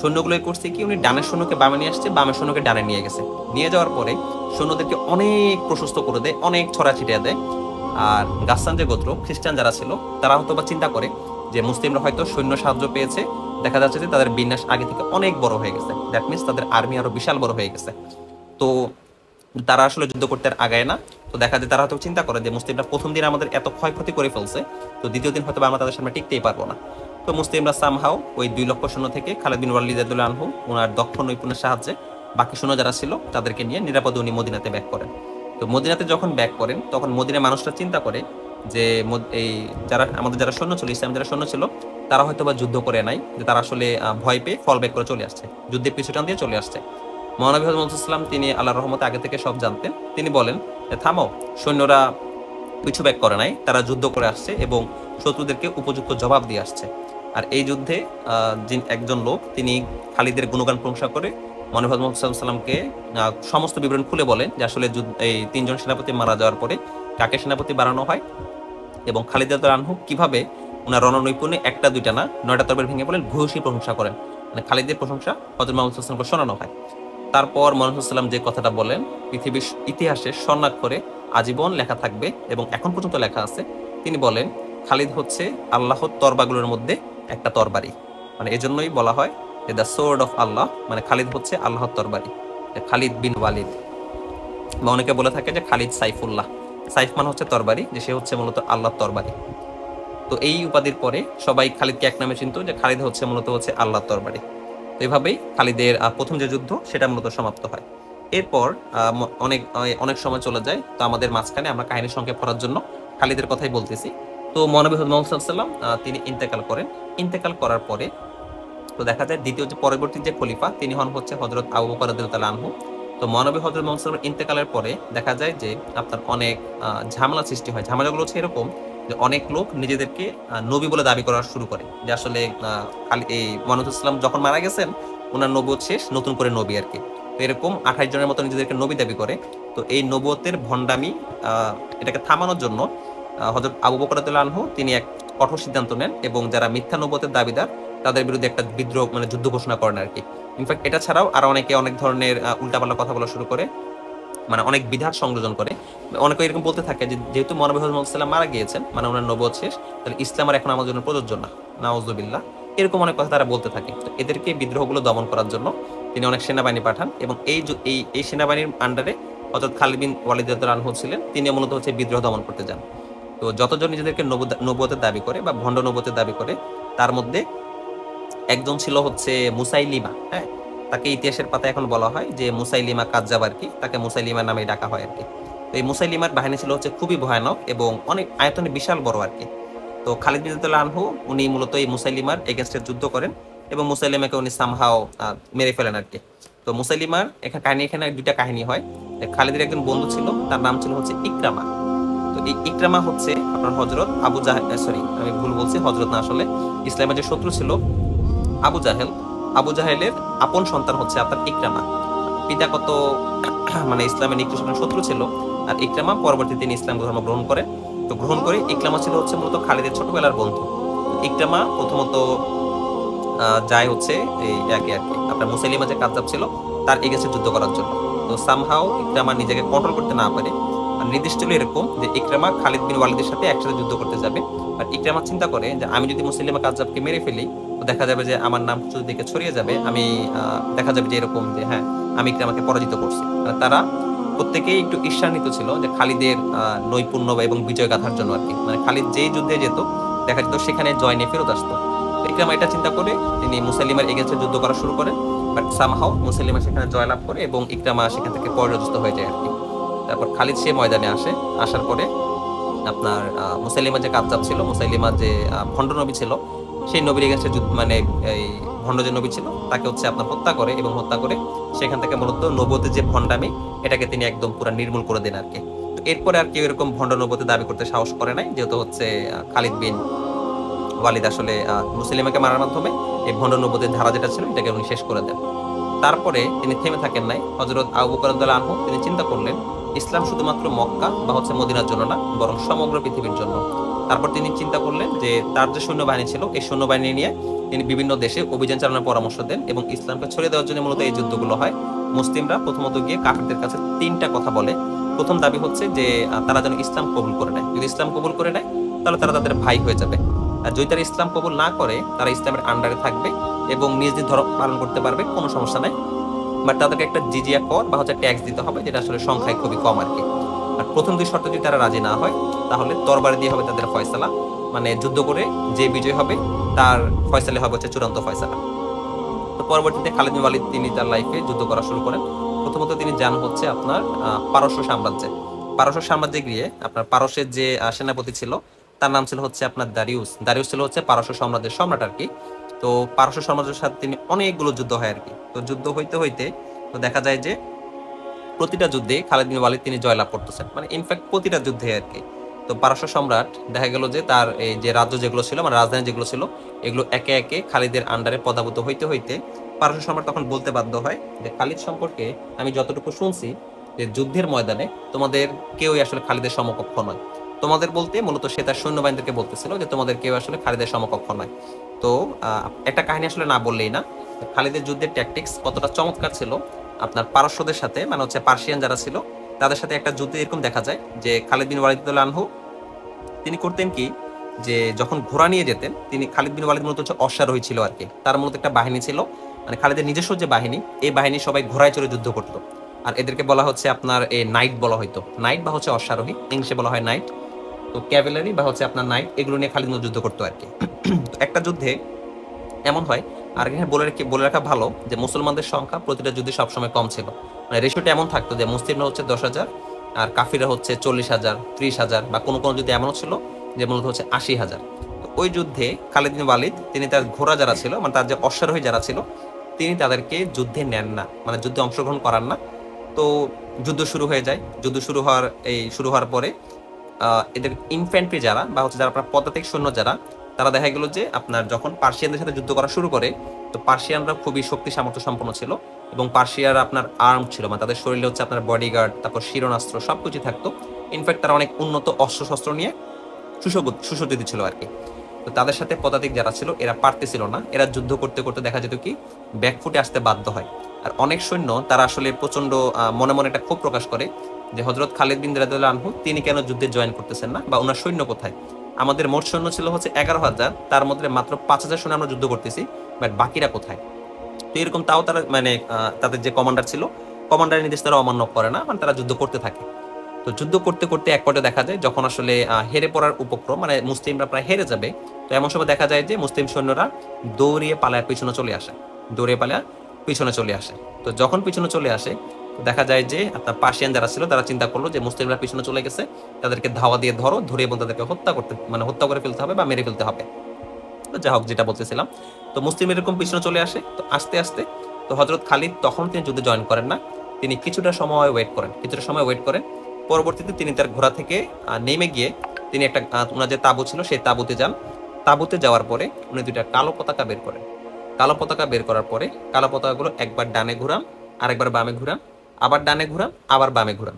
সৈন্যগুলোই করছে কি, উনি ডানের সৈন্যকে বামে নিয়ে আসছে, বামের সৈন্যকে ডানে নিয়ে গেছে। নিয়ে যাওয়ার পরে সৈন্যদেরকে অনেক প্রশস্ত করে দেয়, অনেক ছড়া ছিটিয়ে দেয়। আর গাসসান যে গোত্র, খ্রিস্টান যারা ছিল, তারা হয়তো বা চিন্তা করে যে মুসলিমরা হয়তো সৈন্য সাহায্য পেয়েছে, দেখা যাচ্ছে যে তাদের বিন্যাস আগে থেকে অনেক বড় হয়ে গেছে, দ্যাট মিনস তাদের আর্মি আরো বিশাল বড় হয়ে গেছে। তো তারা আসলে যুদ্ধ করতে আর আগায় না। তো দেখা যায় তারা হয়তো চিন্তা করে যে মুসলিমরা প্রথম দিন আমাদের এত ক্ষয়ক্ষতি করে ফেলছে, তো দ্বিতীয় দিন হয়তো আমরা তাদের সামনে টিকতেই পারবো না। তো মুসলিমরা সামহাও ওই 2 লক্ষ সৈন্য থেকে খালিদ বিন ওয়ালিদ রাদিয়াল্লাহু আনহু ওনার দক্ষ নৈপুণ্যের সাহায্যে বাকি সৈন্য যারা ছিল তাদেরকে নিয়ে নিরাপদে উনি মদিনাতে ব্যাক করেন। তো মদিনাতে যখন ব্যাক করেন, তখন মদিনার মানুষরা চিন্তা করে যে এই যারা সৈন্য ছিল, ইসলাম যারা সৈন্য ছিল, তারা হয়তো বা যুদ্ধ করে নাই, যে তারা আসলে ভয় পেয়ে ফল ব্যাক করে চলে আসছে, যুদ্ধের পিছুটান দিয়ে চলে আসছে। মহানবী হযরত মুহাম্মদ সাল্লাল্লাহু আলাইহি ওয়াসাল্লাম তিনি আল্লাহর রহমতে আগে থেকে সব জানতেন। তিনি বলেন যে থামো, সৈন্যরা পিছু ব্যাক করে নাই, তারা যুদ্ধ করে আসছে এবং শত্রুদেরকে উপযুক্ত জবাব দিয়ে আসছে। আর এই যুদ্ধে একজন লোক তিনি খালিদের গুণগান প্রশংসা করে মহানবী হযরত মুহাম্মদ সাল্লাল্লাহু আলাইহি ওয়াসাল্লামকে সমস্ত বিবরণ খুলে বলেন যে আসলে এই 3 জন সেনাপতি মারা যাওয়ার পরে কাকে সেনাপতি বানানো হয় এবং খালিদ রাদিয়াল্লাহু আনহু কিভাবে ওনার রণনৈপুণ্যে একটা দুইটা না 9টা তরবারি ভেঙে বলেন ভূয়সী প্রশংসা করেন। মানে খালিদের প্রশংসা হযরত মুহাম্মদ সাল্লাল্লাহু আলাইহি ওয়াসাল্লামকে শোনানো হয়। তারপর মুহাম্মদ সাল্লাল্লাহু আলাইহি ওয়াসাল্লাম যে কথাটা বলেন পৃথিবীর ইতিহাসে স্বর্ণাক্ষরে আজীবন লেখা থাকবে এবং এখন পর্যন্ত লেখা আছে। তিনি বলেন খালিদ হচ্ছে আল্লাহর তরবারগুলোর মধ্যে একটা তরবারি। মানে এজন্যই বলা হয় যে দ্য সোর্ড অফ আল্লাহ, মানে খালিদ হচ্ছে আল্লাহর তরবারি, খালিদ বিন ওয়ালিদ। বা অনেকে বলে থাকে যে খালিদ সাইফুল্লাহ, সাইফ মানে হচ্ছে তরবারি, যে সে হচ্ছে মূলত আল্লাহর তরবারি। তো এই উপাধির পরে সবাই খালিদকে এক নামে চিনত, যে খালিদ হচ্ছে মূলত হচ্ছে আল্লাহর তরবারি। তো এইভাবেই খালিদের প্রথম যে যুদ্ধ সেটা মূলত সমাপ্ত হয়। এরপর অনেক অনেক সময় চলে যায়। তো আমাদের মাঝখানে আমরা কাহিনী সংক্ষেপ করার জন্য খালিদের কথাই বলতেছি। তো মহানবী হযরত মুহাম্মদ সাল্লাল্লাহু আলাইহি ওয়াসাল্লাম তিনি ইন্তেকাল করেন। ইন্তেকাল করার পরে তো দেখা যায় দ্বিতীয় যে পরবর্তী যে খলিফা তিনি হন হচ্ছে হযরত আবু বকর রাদিয়াল্লাহু আনহু। তো মহানবী হযরত মুহাম্মদ সাল্লাল্লাহু আলাইহি ওয়াসাল্লাম ইন্তেকালের পরে দেখা যায় যে আপনার অনেক ঝামেলা সৃষ্টি হয়। ঝামেলাগুলো হচ্ছে এরকম যে অনেক লোক নিজেদেরকে নবী বলে দাবি করা শুরু করে, যে আসলে এই মুহাম্মদ সাল্লাল্লাহু যখন মারা গেছেন ওনার নবুয়ত শেষ, নতুন করে নবী আর কি। তো এরকম 28 জনের মতো নিজেদেরকে নবী দাবি করে। তো এই নবুয়তের ভণ্ডামি এটাকে থামানোর জন্য হযরত আবু বকর রাদিয়াল্লাহু আনহু তিনি এক কঠোর সিদ্ধান্ত নেন এবং যারা মিথ্যা নবুয়তের দাবিদার তাদের বিরুদ্ধে একটা বিদ্রোহ মানে যুদ্ধ ঘোষণা করেন আর কি। ইনফ্যাক্ট এটা ছাড়াও আরো অনেকে অনেক ধরনের উল্টাপাল্টা কথা বলা শুরু করে, মানে অনেক বিধাত সংযোজন করে। অনেকে এরকম বলতে থাকে যে যেহেতু মহানবী হযরত মুহাম্মদ সাল্লাল্লাহু মারা গিয়েছেন, মানে ওনার নবুয়ত শেষ, তাহলে ইসলাম আর এখন আমাদের জন্য প্রযোজ্য না, নাউযুবিল্লাহ। এরকম অনেক কথা তারা বলতে থাকে। তো এদেরকে বিদ্রোহগুলো দমন করার জন্য তিনি অনেক সেনাবাহিনী পাঠান এবং এই সেনাবাহিনীর আন্ডারে হযরত খালিদ বিন ওয়ালিদ রাদিয়াল্লাহু আনহু ছিলেন। তিনি মূলত হচ্ছে বিদ্রোহ দমন করতে যান। তো যতজন নিজেদেরকে নবুয়তের দাবি করে বা ভণ্ড নবুয়তের দাবি করে, তার মধ্যে একজন ছিল হচ্ছে মুসাইলিমা। হ্যাঁ, তাকে ইতিহাসের পাতায় এখন বলা হয় যে মুসাইলিমা কাজ্জাব আর কি, তাকে মুসাইলিমা নামে ডাকা হয় আর কি। তো এই মুসাইলিমার বাহিনী ছিল হচ্ছে খুবই ভয়ানক এবং অনেক আয়তনে বিশাল বড় আর কি। তো খালিদ বিন রাদিয়াল্লাহু আনহু উনি মূলত এই মুসাইলিমার এগেইনস্টে যুদ্ধ করেন এবং মুসাইলিমাকে উনি সামহাও মেরে ফেলেন আর কি। তো মুসাইলিমার এখানে দুইটা কাহিনী হয়। খালিদের একজন বন্ধু ছিল, তার নাম ছিল হচ্ছে ইকরামা। তো এই ইকরামা হচ্ছে আপনার হযরত আবু জাহেল, সরি আমি ভুল বলছি, হযরত না, আসলে ইসলামের যে শত্রু ছিল আবু জাহেল, আবু জাহেলের আপন সন্তান হচ্ছে আপনার ইকরামা। পিতা কত মানে ইসলামের নিকৃষ্ট শত্রু ছিল। আর ইকরামা পরবর্তীতে তিনি ইসলাম ধর্ম গ্রহণ করে। তো গ্রহণ করে ইকরামা ছিল হচ্ছে মূলত খালিদের ছোটবেলার বন্ধু। ইকরামা প্রথমত যায় হচ্ছে এই একে আর কি আপনার মুসাইলিমা যে কাজ্জাব ছিল তার এগেইনস্টে যুদ্ধ করার জন্য। তো সামহাও ইকরামা নিজেকে কন্ট্রোল করতে না পারে, নির্দেশ ছিল এরকম যে ইকরামা খালিদ বিন ওয়ালিদের সাথে একসাথে যুদ্ধ করতে যাবে। আর ইকরামা চিন্তা করে যে আমি যদি মুসাইলিমা কাজ্জাবকে মেরে ফেলি তো দেখা যাবে যে আমার নাম চতুর্দিকে ছড়িয়ে যাবে, আমি দেখা যাবে যে এরকম যে হ্যাঁ আমি ইকরামাকে পরাজিত করছি। তারা প্রত্যেকেই একটু ঈর্ষান্বিত ছিল যে খালিদের নৈপুণ্য এবং বিজয় গাথার জন্য আর কি, মানে খালিদ যেই যুদ্ধে যেত দেখা যেত সেখানে জয় নিয়ে ফেরত আসতো। ইকরামা এটা চিন্তা করে তিনি মুসাইলিমার এগেইনস্টে যুদ্ধ করা শুরু করেন, বাট সামহাও মুসাইলিমা সেখানে জয়লাভ করে এবং ইকরামা সেখান থেকে পরাজিত হয়ে যায় আর কি। তারপর খালিদ সে ময়দানে আসে, আসার পরে আপনার মুসাইলিমা যে কাজ্জাব ছিল, মুসাইলিমা যে ভণ্ড নবী ছিল, সেই নবীর এগেইনস্টে মানে এই ভণ্ড যে নবী ছিল তাকে হচ্ছে আপনার হত্যা করে, এবং হত্যা করে সেখান থেকে মূলত নবুয়তের যে ভণ্ডামি এটাকে তিনি একদম পুরো নির্মূল করে দেন আর কি। তো এরপরে আর কেউ এরকম ভণ্ড নবুয়ত দাবি করতে সাহস করে নাই, যেহেতু হচ্ছে খালিদ বিন ওয়ালিদ আসলে মুসলিমাকে মারার মাধ্যমে এই ভণ্ড নবুয়তের ধারা যেটা ছিল এটাকে উনি শেষ করে দেন। তারপরে তিনি থেমে থাকেন নাই। হযরত আবু বকর রাদিয়াল্লাহু আনহু তিনি চিন্তা করলেন ইসলাম শুধুমাত্র মক্কা বা হচ্ছে মদিনার জন্য না, বরং সমগ্র পৃথিবীর জন্য। তারপর তিনি চিন্তা করলেন যে তার যে সৈন্যবাহিনী ছিল এই সৈন্যবাহিনী নিয়ে তিনি বিভিন্ন দেশে অভিযান চালানোর পরামর্শ দেন, এবং ইসলামকে ছড়িয়ে দেওয়ার জন্য মূলত এই যুদ্ধগুলো হয়। মুসলিমরা প্রথমত গিয়ে কাফিরদের কাছে 3টা কথা বলে। প্রথম দাবি হচ্ছে যে তারা যেন ইসলাম কবুল করে নেয়, যদি ইসলাম কবুল করে নেয় তাহলে তারা তাদের ভাই হয়ে যাবে, আর যদি তারা ইসলাম কবুল না করে তারা ইসলামের আন্ডারে থাকবে এবং নিজ নিজ ধর্ম পালন করতে পারবে, কোনো সমস্যা নাই, বাট তাদেরকে একটা জিজিয়া কর বা হচ্ছে ট্যাক্স দিতে হবে, যেটা আসলে সংখ্যায় খুবই কম আর কি। আর প্রথম 2 শর্ত যদি তারা রাজি না হয় তাহলে তরবারি দিয়ে হবে তাদের ফয়সালা, মানে যুদ্ধ করে যে বিজয় হবে তার ফয়সালা হবে হচ্ছে চূড়ান্ত ফয়সালা। তো পরবর্তীতে খালিদ বিন ওয়ালিদ তিনি তার লাইফে যুদ্ধ করা শুরু করেন। প্রথমত তিনি যান হচ্ছে আপনার পারস্য সাম্রাজ্যে। পারস্য সাম্রাজ্যে গিয়ে আপনার পারস্যের যে সেনাপতি ছিল তার নাম ছিল হচ্ছে আপনার দারিউস। দারিউস ছিল হচ্ছে পারস্য সাম্রাজ্যের সম্রাট আর কি। তো পারস্য সাম্রাজ্যের সাথে তিনি অনেকগুলো যুদ্ধ হয় আর কি। তো যুদ্ধ হইতে হইতে তো দেখা যায় যে প্রতিটা যুদ্ধে খালিদ বিন ওয়ালিদ তিনি জয়লাভ করতেছেন, মানে ইনফ্যাক্ট প্রতিটা যুদ্ধে আর কি। তো পারস্য সম্রাট দেখা গেল যে তার এই যে রাজ্য যেগুলো ছিল, মানে রাজধানী যেগুলো ছিল, এগুলো একে একে খালিদের আন্ডারে পদাভূত হইতে হইতে পারস্য সম্রাট তখন বলতে বাধ্য হয় যে খালিদ সম্পর্কে আমি যতটুকু শুনছি যে যুদ্ধের ময়দানে তোমাদের কেউই আসলে খালিদের সমকক্ষ নয়। তোমাদের বলতে মূলত সে তার সৈন্যবাহিনীদেরকে বলতেছিল যে তোমাদের কেউ আসলে খালিদের সমকক্ষ নয়। তো একটা কাহিনী আসলে না বললেই না, খালিদের যুদ্ধের ট্যাকটিক্স কতটা চমৎকার ছিল। আপনার পারস্যদের সাথে, মানে হচ্ছে পার্সিয়ান যারা ছিল তাদের সাথে একটা যুদ্ধে এরকম দেখা যায় যে খালিদ বিন ওয়ালিদ রাদিয়াল্লাহু আনহু তিনি করতেন কি, যে যখন ঘোড়া নিয়ে যেতেন তিনি, খালিদ বিন ওয়ালিদ মূলত হচ্ছে অশ্বারোহী ছিল আর কি। তার মূলত একটা বাহিনী ছিল, মানে খালিদের নিজস্ব যে বাহিনী, এই বাহিনী সবাই ঘোড়ায় চড়ে যুদ্ধ করতো। আর এদেরকে বলা হচ্ছে আপনার এই নাইট বলা হয়তো, নাইট বা হচ্ছে অশ্বারোহী, ইংলিশে বলা হয় নাইট। তো ক্যাভেলারি বা হচ্ছে আপনার নাইট, এগুলো নিয়ে খালিদ যুদ্ধ করতো আর কি। তো একটা যুদ্ধে এমন হয়, আর এখানে বলে রাখা ভালো যে মুসলমানদের সংখ্যা প্রতিটা যুদ্ধে সবসময় কম ছিল, মানে রেশিওটা এমন থাকতো যে মুসলিমরা হচ্ছে 10,000 আর কাফিররা হচ্ছে 40,000, 30,000, বা কোনো কোনো যুদ্ধে এমনও ছিল যে মূলত হচ্ছে 80,000। তো ওই যুদ্ধে খালিদ বিন ওয়ালিদ তিনি তার ঘোড়া যারা ছিল, মানে তার যে অশ্বারোহী যারা ছিল, তিনি তাদেরকে যুদ্ধে নেন না, মানে যুদ্ধে অংশগ্রহণ করান না। তো যুদ্ধ শুরু হয়ে যায়। যুদ্ধ শুরু হওয়ার পরে এদের ইনফ্যান্ট্রি যারা বা হচ্ছে যারা আপনার পদাতিক সৈন্য যারা, তারা দেখা গেল যে আপনার যখন পার্সিয়ানদের সাথে যুদ্ধ করা শুরু করে, তো পার্সিয়ানরা খুবই শক্তি সামর্থ্য সম্পন্ন ছিল এবং পার্সিয়ার আপনার আর্ম ছিল, মানে তাদের শরীরে হচ্ছে আপনার বডিগার্ড, তারপর শিরোনাস্ত্র সবকিছু থাকতো। ইনফ্যাক্ট তারা অনেক উন্নত অস্ত্রশস্ত্র নিয়ে সুসজ্জিত ছিল আর কি। তো তাদের সাথে পদাতিক যারা ছিল এরা পারতেছিল না, এরা যুদ্ধ করতে করতে দেখা যেত কি ব্যাকফুটে আসতে বাধ্য হয়। আর অনেক সৈন্য তারা আসলে প্রচন্ড মনে মনে একটা ক্ষোভ প্রকাশ করে যে হযরত খালিদ বিন রাদিয়াল্লাহু আনহু তিনি কেন যুদ্ধে জয়েন করতেছেন না, বা ওনার সৈন্য কোথায়। আমাদের মোট সৈন্য ছিল হচ্ছে 11,000, তার মধ্যে মাত্র 5,000 সৈন্য আমরা যুদ্ধ করতেছি, বাট বাকিরা কোথায়। তো এরকম তাও তারা মানে তাদের যে কমান্ডার ছিল, কমান্ডারের নির্দেশ তারা অমান্য করে না, মানে তারা যুদ্ধ করতে থাকে। তো যুদ্ধ করতে করতে এক পর্যায়ে দেখা যায় যখন আসলে হেরে পড়ার উপক্রম, মানে মুসলিমরা প্রায় হেরে যাবে, তো এমন সময় দেখা যায় যে মুসলিম সৈন্যরা দৌড়িয়ে পালায় পিছনে চলে আসে, পিছনে চলে আসে। তো যখন পিছনে চলে আসে দেখা যায় যে আপনার পার্সিয়ান যারা ছিল তারা চিন্তা করলো যে মুসলিমরা পিছনে চলে গেছে, তাদেরকে ধাওয়া দিয়ে ধরে এবং তাদেরকে হত্যা করে ফেলতে হবে বা মেরে ফেলতে হবে। তো যাই হোক, যেটা বলতেছিলাম, তো মুসলিম এরকম পিছনে চলে আসে। তো আস্তে আস্তে তো হযরত খালিদ তখন তিনি যুদ্ধে জয়েন করেন না, তিনি কিছুটা সময় ওয়েট করেন। পরবর্তীতে তিনি তার ঘোড়া থেকে নেমে গিয়ে তিনি একটা ওনার যে তাঁবু ছিল সেই তাঁবুতে যান। তাঁবুতে যাওয়ার পরে উনি 2টা কালো পতাকা বের করেন। কালো পতাকা বের করার পরে কালো পতাকাগুলো একবার ডানে ঘুরান, আরেকবার বামে ঘুরান, আবার ডানে ঘুরান, আবার বামে ঘুরান।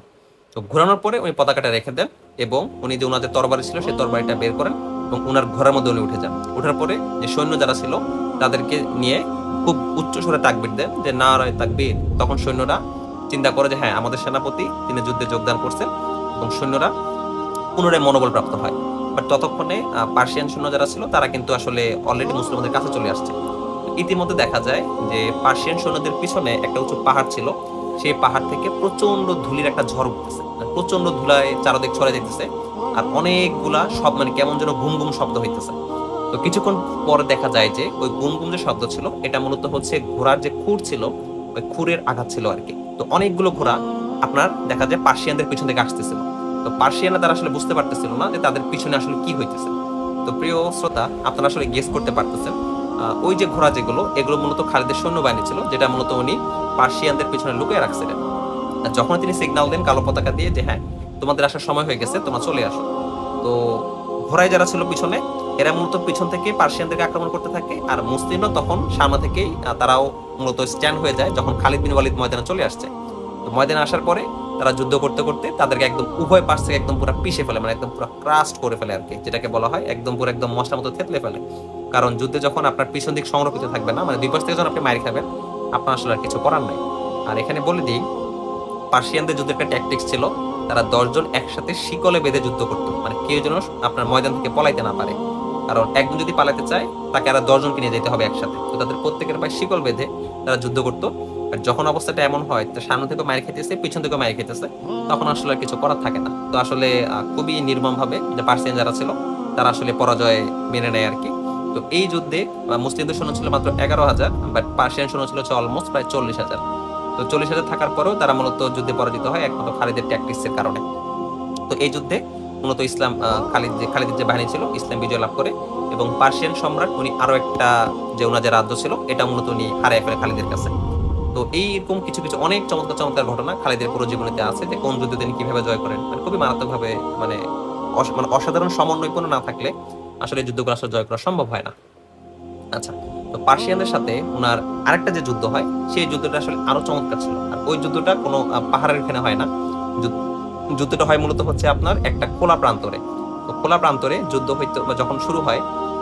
তো ঘোরানোর পরে উনি পতাকাটা রেখে দেন এবং উনি যে ওনাদের তরবারি ছিল সেই তরবারিটা বের করেন এবং ওনার ঘোড়ার মধ্যে উনি উঠে যান। ওঠার পরে যে সৈন্য যারা ছিল তাদেরকে নিয়ে খুব উচ্চ স্বরে তাকবীর দেন যে নারায়ে তাকবীর। তখন সৈন্যরা চিন্তা করে যে হ্যাঁ, আমাদের সেনাপতি তিনি যুদ্ধে যোগদান করছেন, এবং সৈন্যরা পুনরায় মনোবল প্রাপ্ত হয়। বাট ততক্ষণে পার্সিয়ান সৈন্য যারা ছিল তারা কিন্তু আসলে অলরেডি মুসলিমদের কাছে চলে আসছে। ইতিমধ্যে দেখা যায় যে পার্সিয়ান সৈন্যদের পিছনে একটা উঁচু পাহাড় ছিল, সেই পাহাড় থেকে প্রচন্ড ধুলির একটা ঝড় উঠতেছে, প্রচন্ড ধুলায় চারদিক ছড়ে যেতেছে, আর অনেকগুলা সব মানে কেমন যেন ঘুম ঘুম শব্দ হইতেছে। তো কিছুক্ষণ পরে দেখা যায় যে ওই গুম গুম যে শব্দ ছিল এটা মূলত হচ্ছে ঘোড়ার যে খুর ছিল ওই খুরের আঘাত ছিল আর কি। তো অনেকগুলো ঘোড়া আপনার দেখা যায় পার্সিয়ানদের পিছন থেকে আসতেছিল। তো পার্সিয়ানরা তারা আসলে বুঝতে পারতেছিল না যে তাদের পিছনে আসলে কি হইতেছে। তো প্রিয় শ্রোতা, আপনারা আসলে গেস করতে পারতেছেন ওই যে ঘোড়া যেগুলো এগুলো মূলত খালিদের সৈন্যবাহিনী ছিল, যেটা মূলত উনি পার্সিয়ানদের পিছনে লুকিয়ে রাখছিলেন। আর যখন তিনি সিগন্যাল দেন কালো পতাকা দিয়ে যে হ্যাঁ তোমাদের আসার সময় হয়ে গেছে, তোমরা চলে আসো, তো ঘোড়ায় যারা ছিল পিছনে এরা মূলত পিছন থেকে পার্সিয়ানদেরকে আক্রমণ করতে থাকে, আর মুসলিমরা তখন সামনে থেকেই তারাও মূলত স্ট্যান্ড হয়ে যায় যখন খালিদ বিন ওয়ালিদ ময়দানে চলে আসছে। তো ময়দানে আসার পরে তারা যুদ্ধ করতে করতে তাদেরকে একদম উভয় পাশ থেকে একদম পুরো পিষে ফেলে, মানে একদম পুরো ক্রাস্ট করে ফেলে আর কি, যেটাকে বলা হয় একদম পুরো একদম মশলার মতো থেতলে ফেলে। কারণ যুদ্ধে যখন আপনার পিছন দিক সংরক্ষিত থাকবে না, মানে দুই পাশ থেকে যখন আপনি মারি খাবেন, আপনার আসলে আর কিছু করার নাই। আর এখানে বলে দিই, পার্সিয়ানদের যুদ্ধের একটা ট্যাকটিক্স ছিল, তারা 10 জন একসাথে শিকলে বেঁধে যুদ্ধ করতো, মানে কেউ যেন আপনার ময়দান থেকে পলাইতে না পারে। কারণ একজন যদি পালাতে চায় তাকে আর 10 জনকে নিয়ে যেতে হবে একসাথে। তো তাদের প্রত্যেকের পায়ে শিকল বেঁধে তারা যুদ্ধ করতো। আর যখন অবস্থাটা এমন হয় তো সামনে থেকে মায়ের খেতেছে, পিছন থেকে মায়ের খেতেছে, তখন আসলে আর কিছু করার থাকে না। তো আসলে খুবই নির্মম ভাবে যে পার্সিয়ান যারা ছিল তারা আসলে পরাজয় মেনে নেয় আর কি। তো এই যুদ্ধে মুসলিমদের সৈন্য ছিল মাত্র 11,000, বাট পার্সিয়ান সৈন্য ছিল অলমোস্ট প্রায় 40,000। তো 40,000 থাকার পরেও তারা মূলত যুদ্ধে পরাজিত হয় একমাত্র খালিদের ট্যাকটিক্সের কারণে। তো এই যুদ্ধে মূলত ইসলাম খালিদের যে বাহিনী ছিল ইসলাম বিজয় লাভ করে, এবং পার্সিয়ান সম্রাট উনি আরো একটা যে ওনার যে রাজ্য ছিল এটা মূলত উনি হারিয়ে ফেলে খালিদের কাছে। তো এইরকম কিছু কিছু অনেক চমৎকার চমৎকার ঘটনা খালিদের পুরো জীবনীতে আছে, যে কোন যুদ্ধে তিনি কিভাবে জয় করেন, মানে খুবই মারাত্মক ভাবে, মানে অসাধারণ সমন্বয়পূর্ণ না থাকলে আসলে যুদ্ধগুলো আসলে জয় করা সম্ভব হয় না। আচ্ছা, তো পার্সিয়ানদের সাথে ওনার আরেকটা যে যুদ্ধ হয় সেই যুদ্ধটা আসলে আরো চমৎকার ছিল। আর ওই যুদ্ধটা কোনো পাহাড়ের এখানে হয় না, যুদ্ধটা হয় মূলত হচ্ছে আপনার একটা খোলা প্রান্তরে। তো খোলা প্রান্তরে যুদ্ধ হইতে যখন শুরু হয়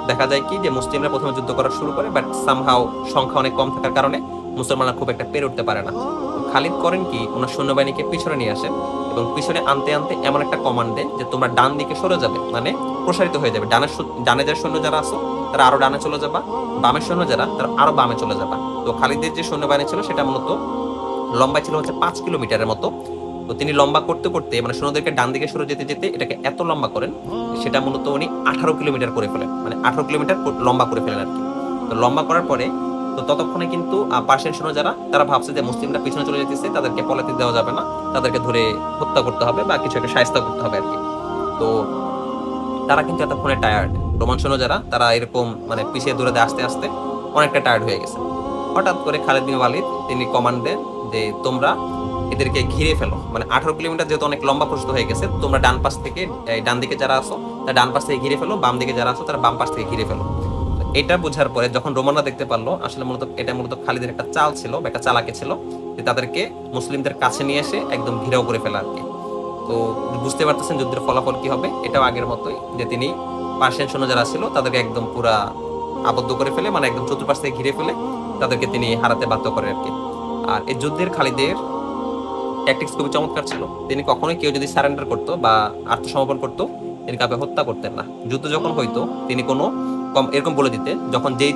দেখা যায় কি যে মুসলিমরা প্রথমে যুদ্ধ করা শুরু করে, বাট সামহাও সংখ্যা অনেক কম থাকার কারণে মুসলমানরা খুব একটা পেরে উঠতে পারে না। তো খালিদ করেন কি, ওনার সৈন্যবাহিনীকে পিছনে নিয়ে আসেন এবং পিছনে আনতে আনতে এমন একটা কমান্ড দেন যে তোমরা ডান দিকে সরে যাবে, মানে প্রসারিত হয়ে যাবে, ডানে যার সৈন্য যারা আছো তারা আরো ডানে চলে যাবা, বামের সৈন্য যারা তারা আরো বামে চলে যাবা। তো খালিদের যে সৈন্যবাহিনী ছিল সেটা মূলত লম্বা ছিল হচ্ছে 5 কিলোমিটারের মতো। তো তিনি লম্বা করতে করতে মানে সৈন্যদেরকে ডান দিকে সরে যেতে যেতে এটাকে এত লম্বা করেন সেটা মূলত উনি 18 কিলোমিটার করে ফেলেন, মানে 18 কিলোমিটার লম্বা করে ফেলেন আর কি। তো লম্বা করার পরে তো ততক্ষণে কিন্তু পার্সিয়ান সৈন্য যারা তারা ভাবছে যে মুসলিমরা পিছনে চলে যেতেছে, তাদেরকে পলাতে দেওয়া যাবে না, তাদেরকে ধরে হত্যা করতে হবে বা কিছু একটা শায়েস্তা করতে হবে আর কি। তো তারা কিন্তু এতক্ষণে টায়ার্ড, রোমান সৈন্য যারা তারা এরকম মানে পিছিয়ে দৌড়াতে আস্তে আস্তে অনেকটা টায়ার্ড হয়ে গেছে। হঠাৎ করে খালিদ বিন ওয়ালিদ তিনি কমান্ড দেন যে তোমরা এদেরকে ঘিরে ফেলো, মানে 18 কিলোমিটার যেহেতু অনেক লম্বা প্রস্তুত হয়ে গেছে, তোমরা ডান পাশ থেকে ডান দিকে যারা আসো তারা ডান পাশ থেকে ঘিরে ফেলো, বাম দিকে যারা আসো তারা বাম পাশ থেকে ঘিরে ফেলো। এটা বোঝার পরে যখন রোমানরা দেখতে পারলো আসলে এটা মূলত খালিদের একটা চাল ছিল, একটা চালাকি ছিল, যে তাদেরকে মুসলিমদের কাছে নিয়ে এসে একদম ঘিরাও করে ফেলা আর কি। তো বুঝতে পারতেছেন যুদ্ধের ফলাফল কি হবে, এটাও আগের মতোই, যে তিনি পার্সিয়ান সৈন্য যারা ছিল তাদেরকে একদম পুরা আবদ্ধ করে ফেলে, মানে একদম চতুর্পাশ থেকে ঘিরে ফেলে তাদেরকে তিনি হারাতে বাধ্য করে আর কি। আর এই যুদ্ধের খালিদের ট্যাকটিক্স খুবই চমৎকার ছিল, তিনি কখনোই কেউ যদি সারেন্ডার করতো বা আত্মসমর্পণ করতো তিনি কাউকে হত্যা করতেন না। যুদ্ধ যখন হইতো তিনি কোনো এরকম বলে দিতেন, যখন যেই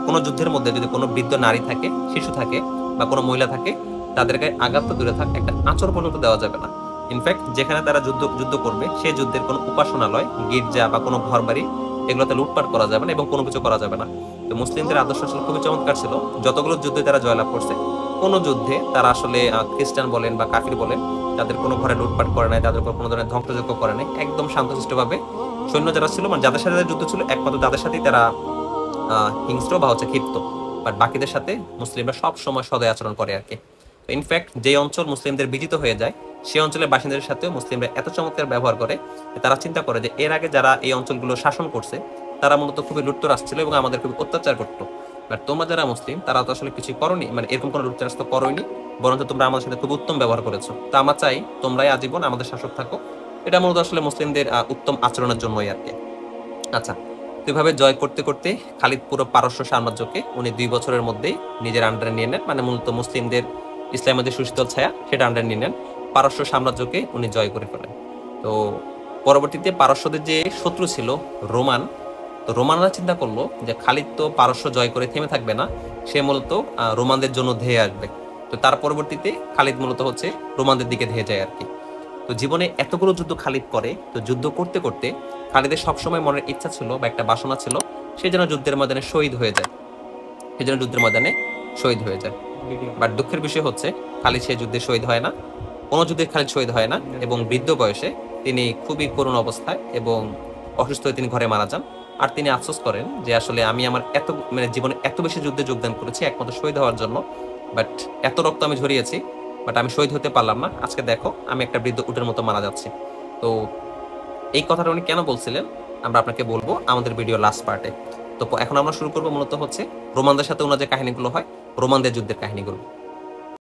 কোনো যুদ্ধের মধ্যে যদি কোনো বৃদ্ধ নারী থাকে, শিশু থাকে বা কোনো মহিলা থাকে, তাদেরকে আঘাত তো দূরে থাক, একটা আঁচড় পর্যন্ত দেওয়া যাবে না। ইনফ্যাক্ট যেখানে তারা যুদ্ধ করবে সেই যুদ্ধের কোনো উপাসনালয়, গির্জা বা কোনো ঘর বাড়ি এগুলোতে লুটপাট করা যাবে না এবং কোনো কিছু করা যাবে না। তো মুসলিমদের আদর্শ আসলে খুবই চমৎকার ছিল, যতগুলো যুদ্ধে তারা জয়লাভ করছে কোনো যুদ্ধে তারা আসলে খ্রিস্টান বলেন বা কাফির বলেন তাদের কোনো ঘরে লুটপাট করে নাই, তাদের উপর কোনো ধরনের ধ্বংসযজ্ঞ করে নাই, একদম শান্তশিষ্টভাবে সৈন্য যারা ছিল মানে যাদের সাথে যুদ্ধ ছিল একমাত্র তাদের সাথেই তারা হিংস্র বা হচ্ছে ক্ষিপ্ত, বাট বাকিদের সাথে মুসলিমরা সব সময় সদয় আচরণ করে আর কি। তো ইনফ্যাক্ট যে অঞ্চল মুসলিমদের বিজিত হয়ে যায় সেই অঞ্চলের বাসিন্দাদের সাথেও মুসলিমরা এত চমৎকার ব্যবহার করে যে তারা চিন্তা করে যে এর আগে যারা এই অঞ্চলগুলো শাসন করছে তারা মূলত খুবই লুটতরাজ ছিল এবং আমাদের খুবই অত্যাচার করতো, বাট তোমরা যারা মুসলিম তারা তো আসলে কিছু করোনি, মানে এরকম কোনো লুটতরাজ তো করোনি, বরঞ্চ তোমরা আমাদের সাথে খুব উত্তম ব্যবহার করেছো। তো আমরা চাই তোমরাই আজীবন আমাদের শাসক থাকো। এটা মূলত আসলে মুসলিমদের উত্তম আচরণের জন্যই আর কি। আচ্ছা, এভাবে জয় করতে করতে খালিদ পুরো পারস্য সাম্রাজ্যকে উনি 2 বছরের মধ্যেই নিজের আন্ডারে নিয়ে নেন, মানে মূলত মুসলিমদের ইসলামের যে সুশীতল ছায়া সেটা আন্ডারে নিয়ে নেন, পারস্য সাম্রাজ্যকে উনি জয় করে ফেলেন। তো পরবর্তীতে পারস্যদের যে শত্রু ছিল রোমান, তো রোমানরা চিন্তা করলো যে খালিদ তো পারস্য জয় করে থেমে থাকবে না, সে মূলত রোমানদের জন্য ধেয়ে আসবে। তো তার পরবর্তীতে খালিদ মূলত হচ্ছে রোমানদের দিকে ধেয়ে যায় আর কি। তো জীবনে এতগুলো যুদ্ধ খালিদ করে, তো যুদ্ধ করতে করতে খালিদের সবসময় মনের ইচ্ছা ছিল বা একটা বাসনা ছিল, সে যেন যুদ্ধের ময়দানে শহীদ হয়ে যায়, সে যেন যুদ্ধের ময়দানে শহীদ হয়ে যায়। বাট দুঃখের বিষয় হচ্ছে খালিদ সেই যুদ্ধে শহীদ হয় না, কোনো যুদ্ধে খালিদ শহীদ হয় না, এবং বৃদ্ধ বয়সে তিনি খুবই করুণ অবস্থায় এবং অসুস্থ হয়ে তিনি ঘরে মারা যান। আর তিনি আফসোস করেন যে আসলে আমি আমার এত জীবনে এত বেশি যুদ্ধে যোগদান করেছি একমাত্র শহীদ হওয়ার জন্য, বাট এত রক্ত আমি ঝরিয়েছি, বাট আমি শহীদ হতে পারলাম না। আজকে দেখো আমি একটা বৃদ্ধ উটের মতো মারা যাচ্ছি। তো এই কথাটা উনি কেন বলছিলেন আমরা আপনাকে বলবো আমাদের ভিডিও লাস্ট পার্টে। তো এখন আমরা শুরু করবো মূলত হচ্ছে রোমানদের সাথে ওনার যে কাহিনীগুলো হয়, রোমানদের যুদ্ধের কাহিনীগুলো।